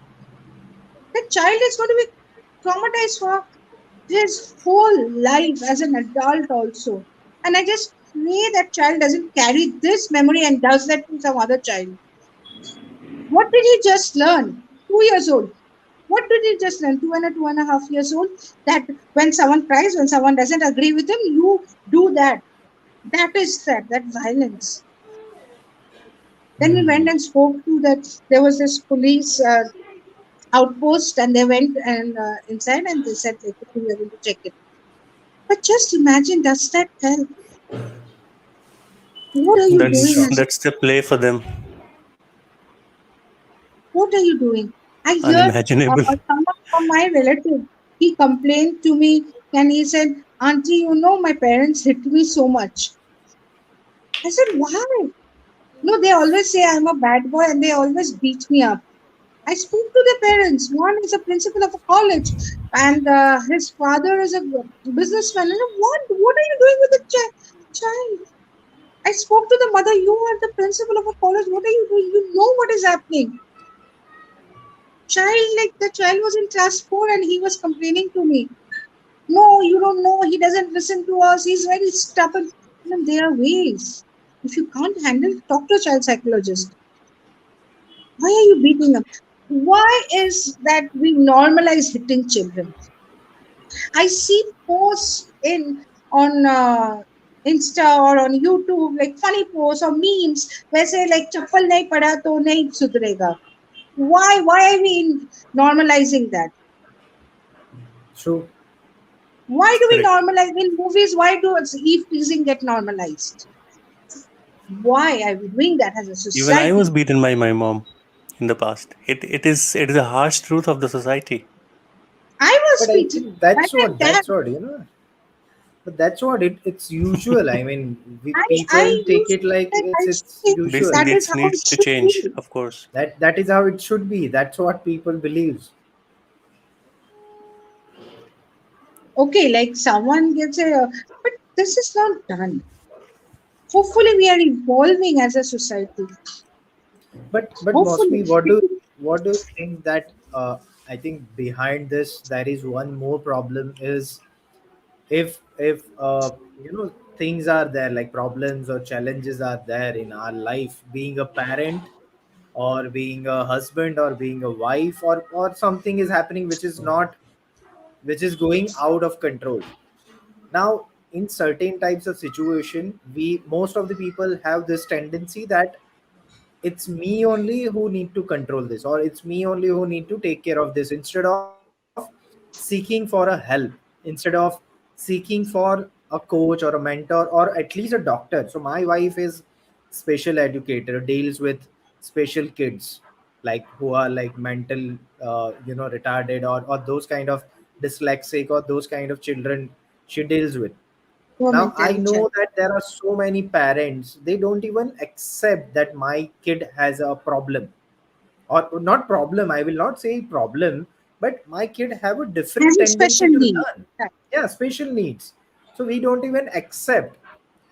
That child is going to be traumatized for his whole life as an adult also. And I just pray that child doesn't carry this memory and does that to some other child. What did he just learn? 2 years old. What did he just learn? 2.5 years old. That when someone cries, when someone doesn't agree with him, you do that. That is that. That violence. Then we went Hmm. and spoke to that. There was this police outpost, and they went and inside, and they said, like, "Okay, we are going to check it." But just imagine, does that help? What are you In doing That's shock. as a, that's the play for them. what are you doing? I hear Unimaginable. someone from my relative, he complained to me, and he said, "Auntie, you know, my parents hit me so much." I said, "Why?" No, they always say I'm a bad boy and they always beat me up. I spoke to the parents. One is a principal of a college, and his father is a businessman. And what are you doing with the child? I spoke to the mother. You are the principal of a college. What are you doing? You know what is happening. Child, like the child was in class 4 and he was complaining to me. No, you don't know. He doesn't listen to us. He's very stubborn. You know, there are ways. If you can't handle, talk to a child psychologist. Why are you beating them? Why is that we normalize hitting children? I see posts in on Insta or on YouTube, like funny posts or memes where say like chappal nahi pada to nahi sudrega. Why? Why are we normalizing that? True. Why do we Correct. normalize in movies? Why do eve teasing get normalized? Why are we doing that as a Even I was society? beaten by my mom in the past. It is a harsh truth of the society. I was But I beaten. think At that that's time, what, but that's what it's usual. I mean, I people take used it like to I it's say This usual. that is this how needs it to should change, be. of course. That is how it should be. That's what people believes. Okay, like someone gets a, but this is not done. Hopefully, we are evolving as a society. But Hopefully, mostly, what do you think that I think behind this there is one more problem is if things are there like problems or challenges are there in our life, being a parent or being a husband or being a wife or something is happening which is going out of control. Now in certain types of situation, we most of the people have this tendency that it's me only who need to control this, or it's me only who need to take care of this, instead of seeking for a help, instead of seeking for a coach or a mentor or at least a doctor. So my wife is special educator, deals with special kids, like who are like mental retarded, or those kind of dyslexic, or those kind of children she deals with. poor Now I mentality. know that there are so many parents, they don't even accept that my kid has a problem, or not problem, I will not say problem, but my kid have a different Having tendency special to needs. learn. Yeah, special needs. So we don't even accept.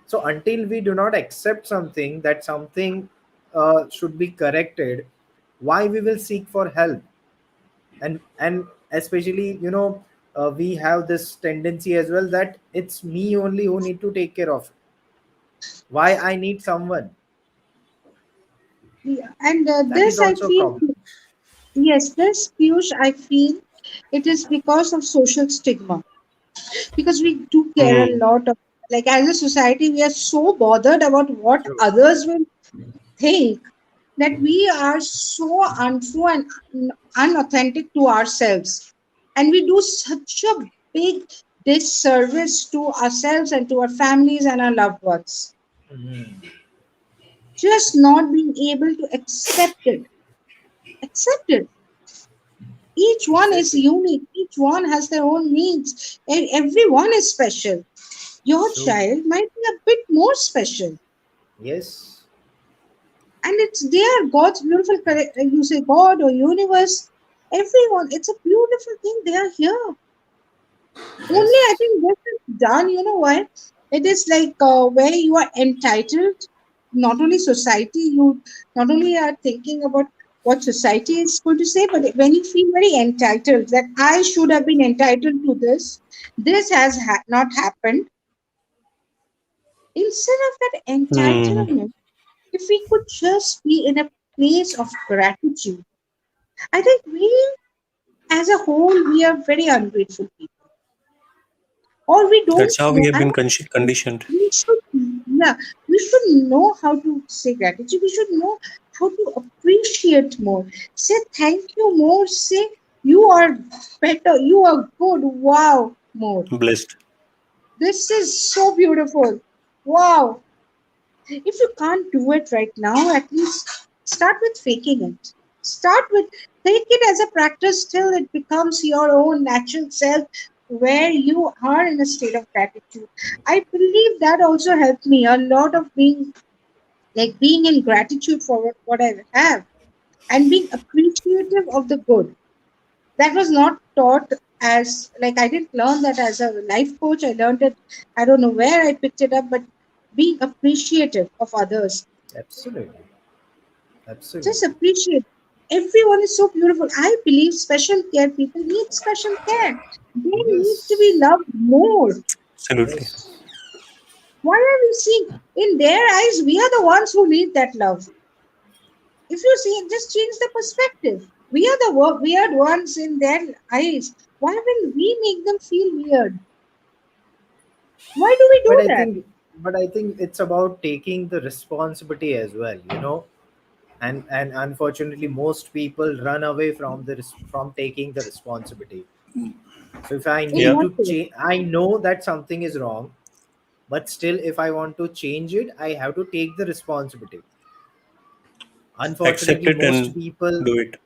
So until we do not accept something, that something should be corrected, why we will seek for help? And especially, we have this tendency as well that it's me only who need to take care of it. Why I need someone? Yeah. And That is this I also a feel, problem. yes, this Piyush, I feel it is because of social stigma. Because we do care a Hmm. lot of, like as a society, we are so bothered about what True. others will think that we are so untrue and unauthentic to ourselves. And we do such a big disservice to ourselves and to our families and our loved ones. Mhm. Just not being able to accept it. Accept it. Each one is Exactly. unique. Each one has their own needs. And everyone is special. Your True. child might be a bit more special. Yes. And it's there, God's beautiful, you say God or universe, everyone, it's a beautiful thing. They are here. Only I Yes. think this is done, you know why? It is like where you are entitled, not only society, you not only are thinking about what society is going to say, but when you feel very entitled, that I should have been entitled to this has not happened. Instead of that Hmm. entitlement, if we could just be in a place of gratitude, I think we, as a whole, we are very ungrateful people, or we That's don't how we know. have And been conditioned. we should, yeah, we should know how to say gratitude. We should know how to appreciate more. Say thank you more. Say you are better. You are good. Wow, more. Blessed. This is so beautiful. Wow. If you can't do it right now, at least start with faking it. Start with, take it as a practice till it becomes your own natural self where you are in a state of gratitude. I believe that also helped me a lot of being, like being in gratitude for what I have and being appreciative of the good. That was not taught as, like I didn't learn that as a life coach. I learned it, I don't know where I picked it up, but being appreciative of others. Absolutely. Just Absolutely. appreciate. Everyone is so beautiful. I believe special care people need special care. They need to be Yes. loved more. Absolutely. Yes. Why are we seeing in their eyes? We are the ones who need that love. If you see, just change the perspective. We are the weird ones in their eyes. Why will we make them feel weird? Why do we But do I that? think, but I think it's about taking the responsibility as well. And unfortunately, most people run away from from taking the responsibility. So if I In Yeah. need what to way? change, I know that something is wrong, but still, if I want to change it, I have to take the responsibility. Accept Unfortunately, it most and people, do it.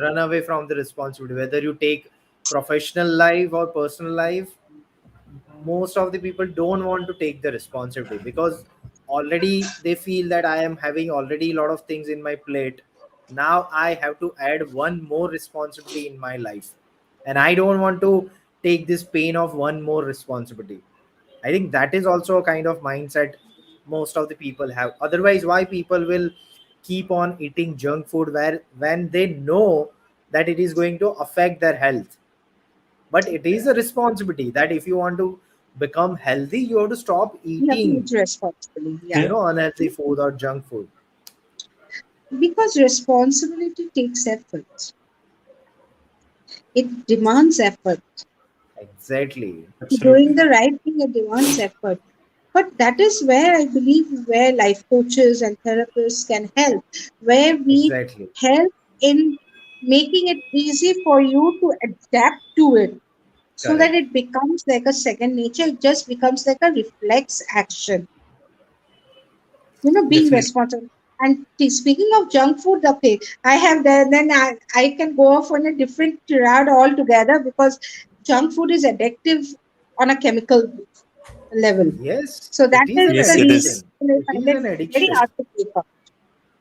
run away from the responsibility. Whether you take professional life or personal life, most of the people don't want to take the responsibility because already they feel that I am having already a lot of things in my plate. Now I have to add one more responsibility in my life, and I don't want to take this pain of one more responsibility. I think that is also a kind of mindset most of the people have. Otherwise, why people will keep on eating junk food where when they know that it is going to affect their health? But it is a responsibility that if you want to become healthy, you have to stop You have to eating, use responsibly. Yeah. Yeah. unhealthy food or junk food. Because responsibility takes effort. It demands effort. Exactly. Absolutely. Doing the right thing, it demands effort. But that is where I believe where life coaches and therapists can help, where we Exactly. help in making it easy for you to adapt to it so that Correct. it becomes like a second nature. It just becomes like a reflex action, being Definitely. responsible. And speaking of junk food, okay, I have then I can go off on a different tirade altogether because junk food is addictive on a chemical level. Yes, So it that is is an Yes, the it reason is. addiction. I It find is it an very addiction. hard to keep up.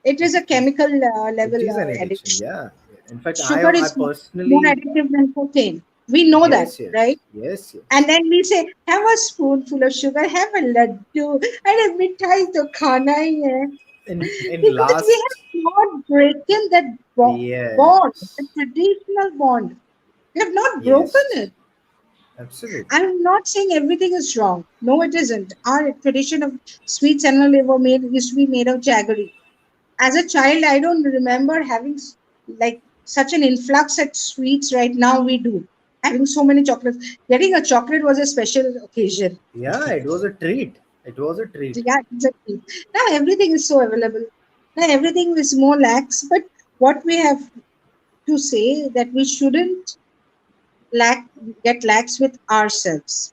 It is a chemical It level is an addiction. addiction. Yeah. In fact, Sugar I is more personally, addictive than cocaine. We know that, yes, yes, right? yes, And yes. then we say, have a spoonful of sugar, have a laddu, and a mithai to khana hi hai. In Because we last, have not broken that bond, the yes, traditional bond. We have not broken yes. it. Absolutely. I'm not saying everything is wrong. No, it isn't. Our tradition of sweets and all were made used to be made of jaggery. As a child, I don't remember having like such an influx at sweets. Right now, we do having so many chocolates. Getting a chocolate was a special occasion. Yeah, it was a treat. It was a treat. Yeah, exactly. Now everything is so available. Now everything is more lax. But what we have to say that we shouldn't lack get lax with ourselves.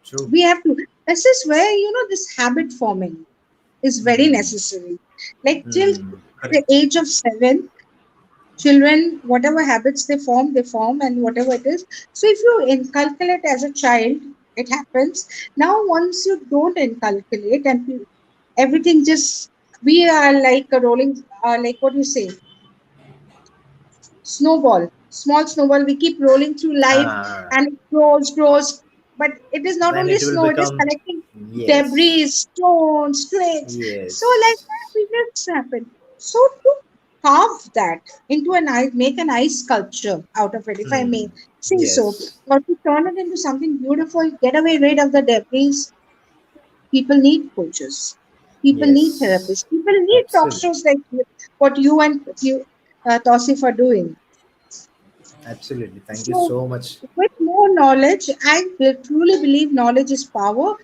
True. We have to. This is where this habit forming is very Hmm. necessary. Like till Hmm. the Correct. age of 7, children, whatever habits they form, and whatever it is. So if you inculcate as a child, it happens. Now once you don't inculcate and everything just we are like a rolling, like what do you say, snowball, small snowball. We keep rolling through life, Ah, and it grows. But it is not then only it will snow; it is become, collecting yes, debris, stones, twigs. So like yes. that, we just happen. So to carve that into an ice, make an ice sculpture out of it, if I Hmm. may say so, Yes, or to turn it into something beautiful, get away rid of the debris. People need coaches. People need yes, therapists. People need talk absolutely, shows like what you and Tausif are doing. absolutely. Thank you So, so much. with more knowledge, I truly believe knowledge is power.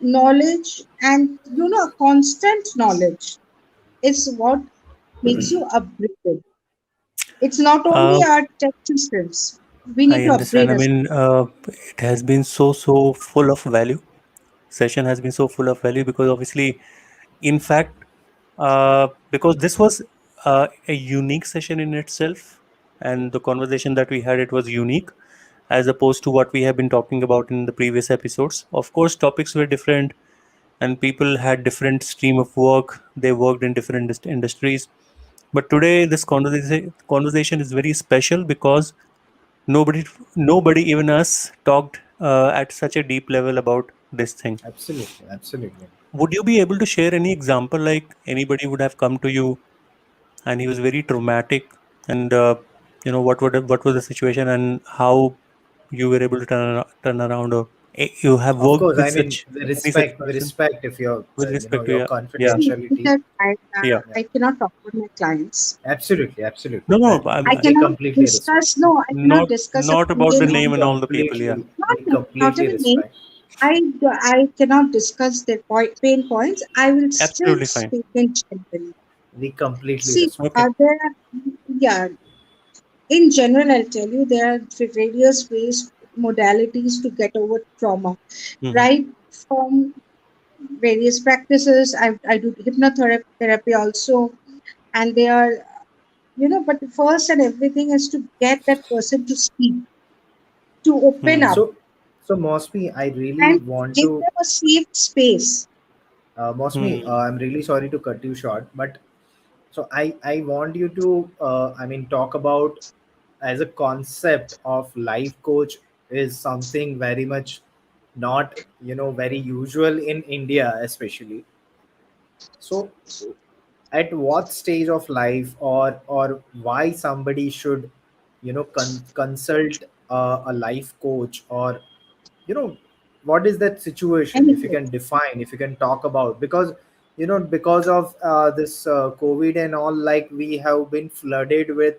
Knowledge and a constant knowledge is what makes you upgraded. It's not only Uh, our tech systems. We I need to understand. upgrade I us. mean, it has been so full of value. Session has been so full of value because obviously, in fact, because this was a unique session in itself, and the conversation that we had, it was unique as opposed to what we have been talking about in the previous episodes. Of course, topics were different, and people had different stream of work. They worked in different industries. But today, this conversation is very special because nobody nobody even us talked at such a deep level about this thing. Absolutely, absolutely. Would you be able to share any example, like anybody would have come to you and he was very traumatic, and what was the situation and how you were able to turn around, or you have Of worked course, with I mean, such any such we person respect if your, with respect to, your yeah, See, confidentiality. because yeah. Yeah, I cannot talk about my clients. absolutely, No, absolutely. no, That I we cannot completely respect. discuss. No, I cannot not discuss a not about the pain. We name and all the people, yeah. completely, Not we not completely even me. respect. I cannot discuss their pain points. I will still Absolutely fine. speak in general. We completely See, respect. Okay. there are, yeah, in general, I'll tell you there are various ways, modalities to get over trauma, Hmm. right? From various practices. I do hypnotherapy also, and they are, but the first and everything is to get that person to speak, to open Hmm. up, So, Mosby, I really and want give to, them a safe space. Mosby, Hmm. I'm really sorry to cut you short, but so I want you to, I mean, talk about as a concept of life coach is something very much not, very usual in India, especially. So, at what stage of life, or why somebody should, consult a life coach, or you know what is that situation, if you Anyway, can define, if you can talk about, because because of this COVID and all, like we have been flooded with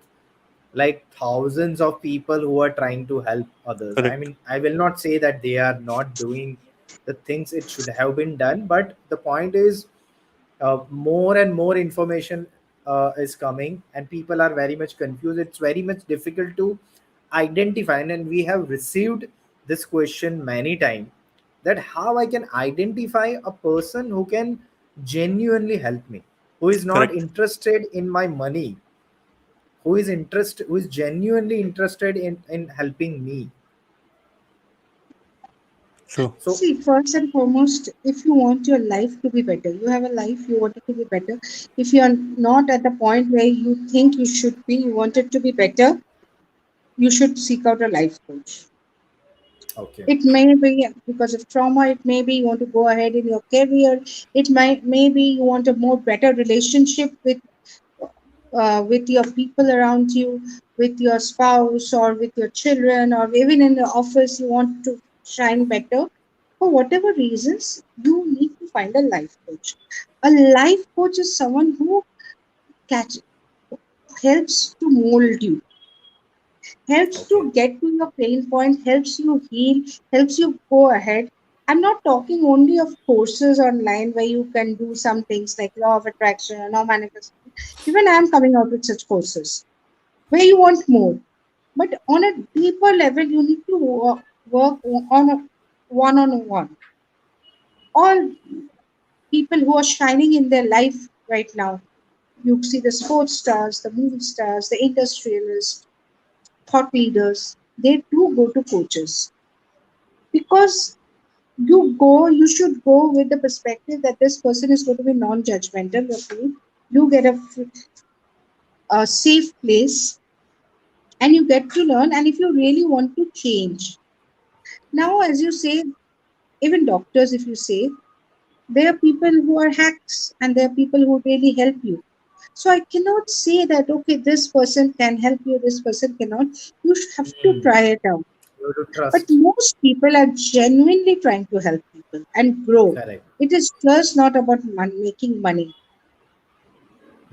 like thousands of people who are trying to help others. I Correct. mean, I will not say that they are not doing the things it should have been done, but the point is, more and more information is coming and people are very much confused. It's very much difficult to identify, and we have received this question many times, that how I can identify a person who can genuinely help me, who is not Correct. interested in my money, who is genuinely interested in helping me. True. So see, first and foremost, if you want your life to be better, you have a life, you want it to be better. If you are not at the point where you think you should be, you want it to be better, you should seek out a life coach. okay. It may be because of trauma, it may be you want to go ahead in your career, it might maybe you want a more better relationship with with your people around you, with your spouse or with your children, or even in the office, you want to shine better. For whatever reasons, you need to find a life coach. A life coach is someone who catch, helps to mold you, helps Okay. to get to your pain point, helps you heal, helps you go ahead. I'm not talking only of courses online where you can do some things like law of attraction or manifestation. Even I'm coming out with such courses where you want more. But on a deeper level, you need to work on a one on one. All people who are shining in their life right now, you see the sports stars, the movie stars, the industrialists, thought leaders, they do go to coaches because you should go with the perspective that this person is going to be non-judgmental with you. You get a safe place and you get to learn. And if you really want to change, now as you say, even doctors, if you say, there are people who are hacks and there are people who really help you. So I cannot say that okay, this person can help you, this person cannot. You have to Hmm. try it out. You have to But trust. most people are genuinely trying to help people and grow. Correct. It is just not about making money.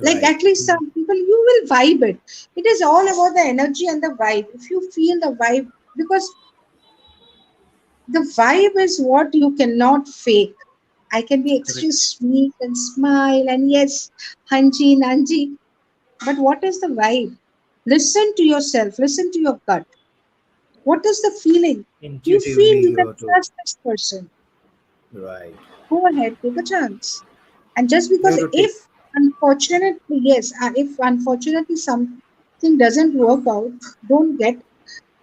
Like Right. at least some people, you will vibe it. It is all about the energy and the vibe. If you feel the vibe, because the vibe is what you cannot fake. I can be extra Correct. sweet and smile and yes, hanji nanji. But what is the vibe? Listen to yourself, listen to your gut. What is the feeling? You feel Intuitively, you you can have to. trust this person. Right. Go ahead, take a chance. And just You because have to take. if unfortunately, yes, if unfortunately something doesn't work out, don't get,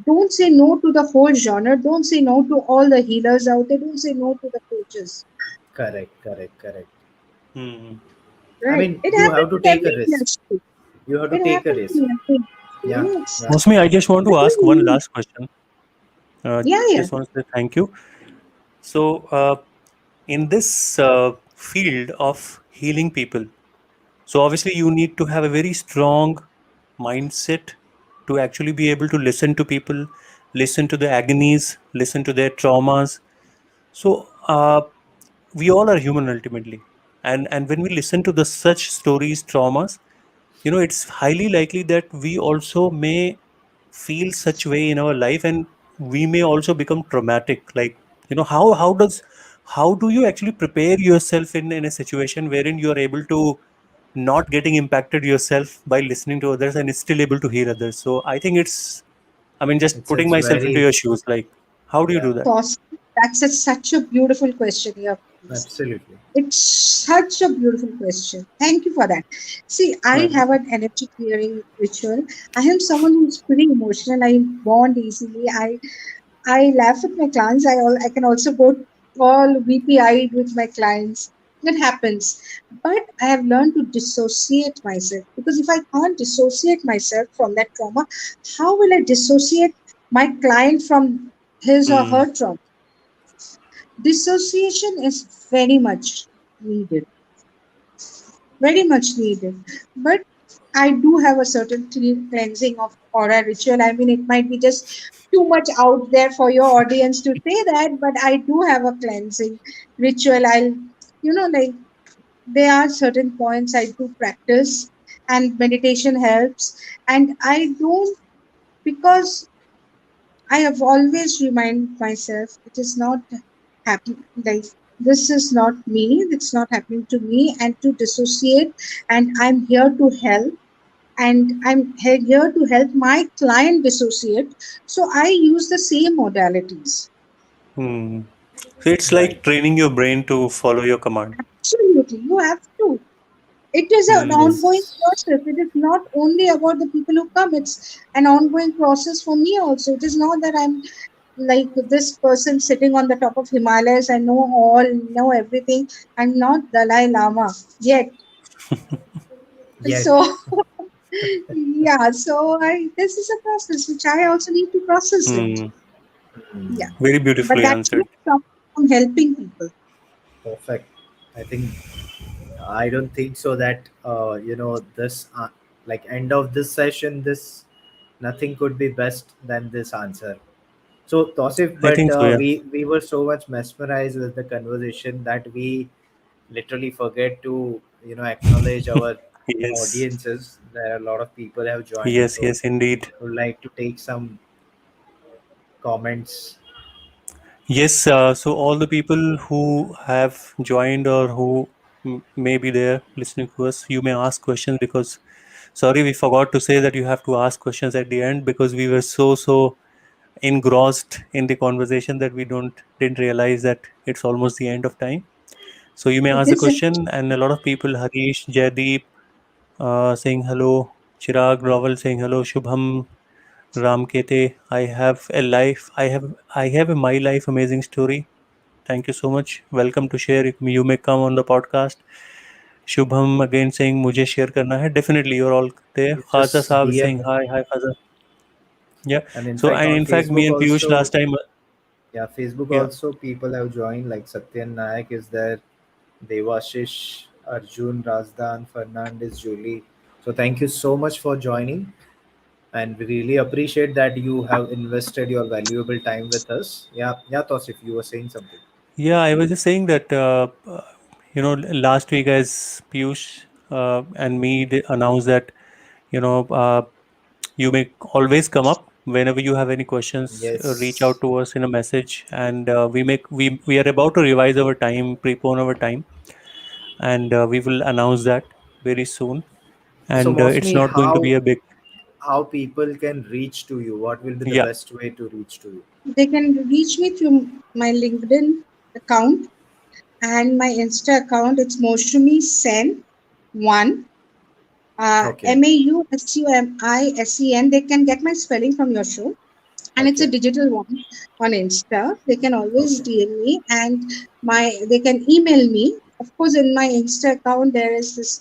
don't say no to the whole genre. Don't say no to all the healers out there. Don't say no to the coaches. Correct. Correct. Correct. Hmm. I Right? mean, It you happens have to in take a every risk. industry. You have to It take a happens risk. in every industry. Yeah. Yes. Yeah. Mosmi, I just want to But ask one you, last question. yeah, yeah. Just want to say thank you. So, in this field of healing people, so obviously you need to have a very strong mindset to actually be able to listen to people, listen to the agonies, listen to their traumas. So, we all are human ultimately, and when we listen to the such stories, traumas, it's highly likely that we also may feel such way in our life, and we may also become traumatic. Like, how do you actually prepare yourself in a situation wherein you are able to not getting impacted yourself by listening to others and is still able to hear others? So I think just putting It's myself into very. your shoes, like, how do you Yeah. do that? Cost. That's such a beautiful question you have asked. Absolutely. It's such a beautiful question. Thank you for that. See, I Well, have an energy clearing ritual. I am someone who's pretty emotional. I bond easily. I laugh with my clients. I can also go all weepy eyed with my clients. It happens. But I have learned to dissociate myself because if I can't dissociate myself from that trauma, how will I dissociate my client from his or hmm, her trauma? Dissociation is very much needed, very much needed. But I do have a certain cleansing of aura ritual. I mean, it might be just too much out there for your audience to say that, but I do have a cleansing ritual. Like there are certain points I do practice, and meditation helps. And I don't, because I have always remind myself it is not happening. Like this is not me. It's not happening to me, and to dissociate. And I'm here to help, and I'm here to help my client dissociate. So I use the same modalities. hmm. So it's Right. like training your brain to follow your command. Absolutely, you have to. It is an Hmm. ongoing Yes. process. It is not only about the people who come. It's an ongoing process for me also. It is not that I'm like this person sitting on the top of Himalayas. I know all, know everything. I'm not Dalai Lama yet. Yet. So yeah, so this is a process which I also need to process it. Hmm. Yeah, Hmm. Very but beautifully that too answered. comes from helping people. Perfect. I think I don't think so that this. like end of this session, this nothing could be best than this answer. So Tosif, I but think so. Yeah. we were so much mesmerized with the conversation that we literally forget to acknowledge our Yes. audiences. There are a lot of people have joined, Yes. so Yes. Indeed. I would like to take some comments. Yes. So all the people who have joined or who may be there listening to us, you may ask questions because sorry, we forgot to say that you have to ask questions at the end because we were so engrossed in the conversation that we don't didn't realize that it's almost the end of time. So you may It ask the is question, and a lot of people, Harish, Jaydeep, saying hello, Chirag, Raval saying hello, Shubham, Ramkete. I have a my life amazing story. Thank you so much. Welcome to share. You may come on the podcast. Shubham again saying मुझे share करना है. Definitely, you're all there. You Khaza just Saab saying DM, hi, hi Khaza. Yeah. and in So fact and on in fact, me Facebook and Piyush also, last time. yeah, Facebook Yeah. also people have joined, like Satyan Nayak is there, Devashish, Arjun, Razdan, Fernandez, Julie. So thank you so much for joining, and we really appreciate that you have invested your valuable time with us. Yeah, yeah, Tosif, you were saying something. Yeah, I was just saying that last week as Piyush and me announced that you know you may always come up whenever you have any questions. Reach Yes. out to us in a message, and we are about to revise our time, prepone our time, and we will announce that very soon. So And it's mostly not going to be a big. how people can reach to you? What will be the Yeah. best way to reach to you? They can reach me through my LinkedIn account and my Insta account. It's Maushumi Sen one. Okay. Mausumisen. They can get my spelling from your show, and it's a Okay. digital one on Insta. They can always Okay. DM me, and they can email me. Of course, in my Insta account there is this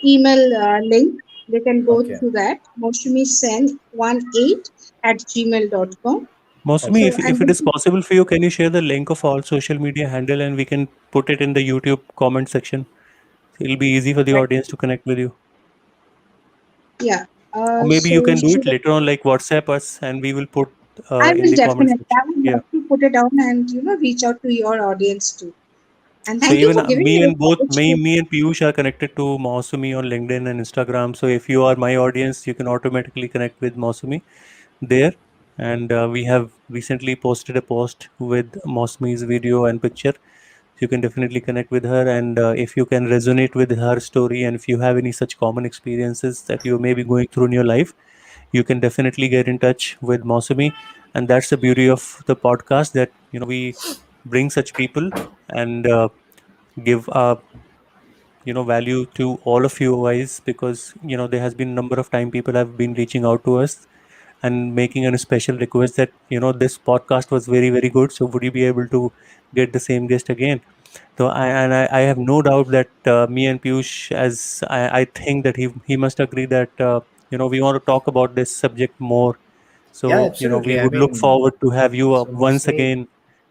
email link. They can go Okay. through that. Moshumiscen18@gmail.com. Mosumi, So, if and it is possible for you, can you share the link of all social media handle and we can put it in the YouTube comment section? It'll be easy for the audience to connect with you. yeah. Or maybe you So can do it should later on, like WhatsApp us, and we will put I in will the comment definitely. section. I would Yeah. love to put it down and reach out to your audience too. And So thank you even for giving me me this and both opportunity. me and Piyush are connected to Mausumi on LinkedIn and Instagram. So if you are my audience, you can automatically connect with Mausumi there. And we have recently posted a post with Mausumi's video and picture. You can definitely connect with her, and if you can resonate with her story, and if you have any such common experiences that you may be going through in your life, you can definitely get in touch with Mosumi. And that's the beauty of the podcast, that we bring such people and give value to all of you guys, because there has been a number of time people have been reaching out to us and making a special request that this podcast was very very good, so would you be able to get the same guest again. So I have no doubt that me and Piyush, as I think that he must agree that we want to talk about this subject more. Yeah, So we absolutely. I would look mean, forward to have you so once mostly again would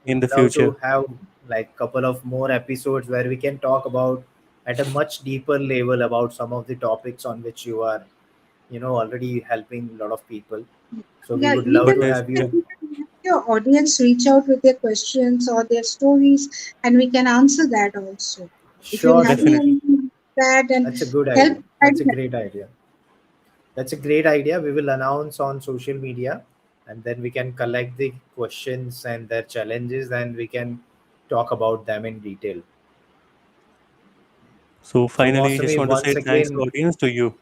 in the love to future. have like couple of more episodes where we can talk about at a much deeper level about some of the topics on which you are, already helping a lot of people. So we Yeah, would But love to there's have yeah, you. you can let your audience reach out with their questions or their stories, and we can answer that also. If you'll Sure, help me sure. definitely. on that and That's a good help, idea. That's a great idea. That's a great idea. We will announce on social media, and then we can collect the questions and their challenges, and we can talk about them in detail. So So, finally, just Mosami, want to once say thanks, again, audience, to you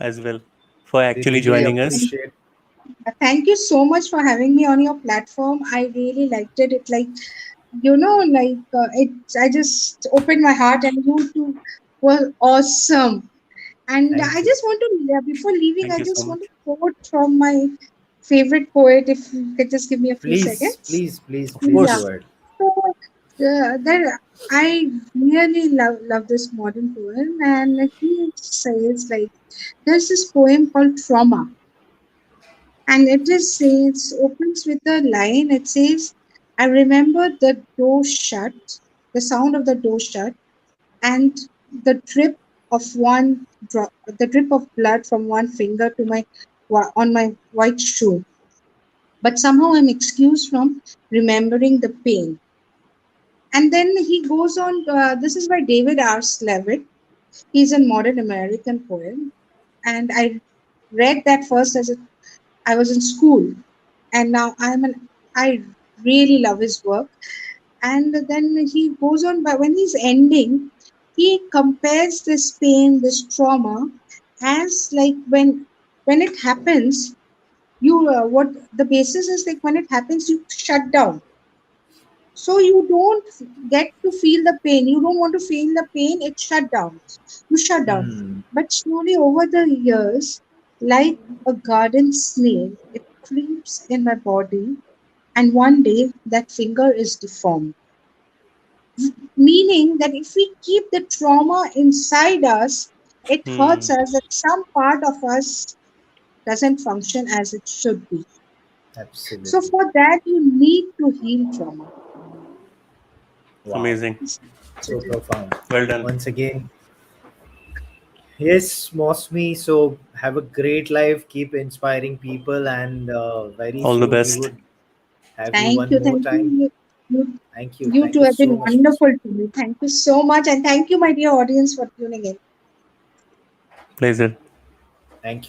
as well for we actually really joining us. appreciate. thank you so much for having me on your platform. I really liked it. It like it. I just opened my heart, and you two were awesome. And Thank I you. just want to, yeah, before leaving, Thank I you so just want to much. quote from my favorite poet. If you could just give me a few Please, seconds. please, please, Of please Yeah. go course. ahead. So there, I really love this modern poem, and he says like there's this poem called Trauma, and it opens with a line. It says, "I remember the door shut, the sound of the door shut, and the drip of one drop, the drip of blood from one finger to my on my white shoe. But somehow I'm excused from remembering the pain. And then he goes on. This is by David R. Levitt. He's a modern American poet, and I read that first as I was in school, and now I really love his work. And then he goes on, but when he's ending, he compares this pain, this trauma, as like when it happens, you what the basis is like when it happens, you shut down. So you don't get to feel the pain. You don't want to feel the pain. It shut down. You shut down. Hmm. But slowly over the years, like a garden snail, it creeps in my body, and one day that finger is deformed. Meaning that if we keep the trauma inside us, it hurts Hmm. us that some part of us doesn't function as it should be. So Absolutely. for that, you need to heal trauma. Wow. Amazing. So profound. Well done. Once again, yes, Mosmi. So have a great life. Keep inspiring people, and very All the soon we best. would have you Thank one you, more thank time. you. You, Thank you. you Thank two you have so been much, Mosmi. wonderful to me. Thank you so much, and thank you, my dear audience, for tuning in. Pleasure. Thank you.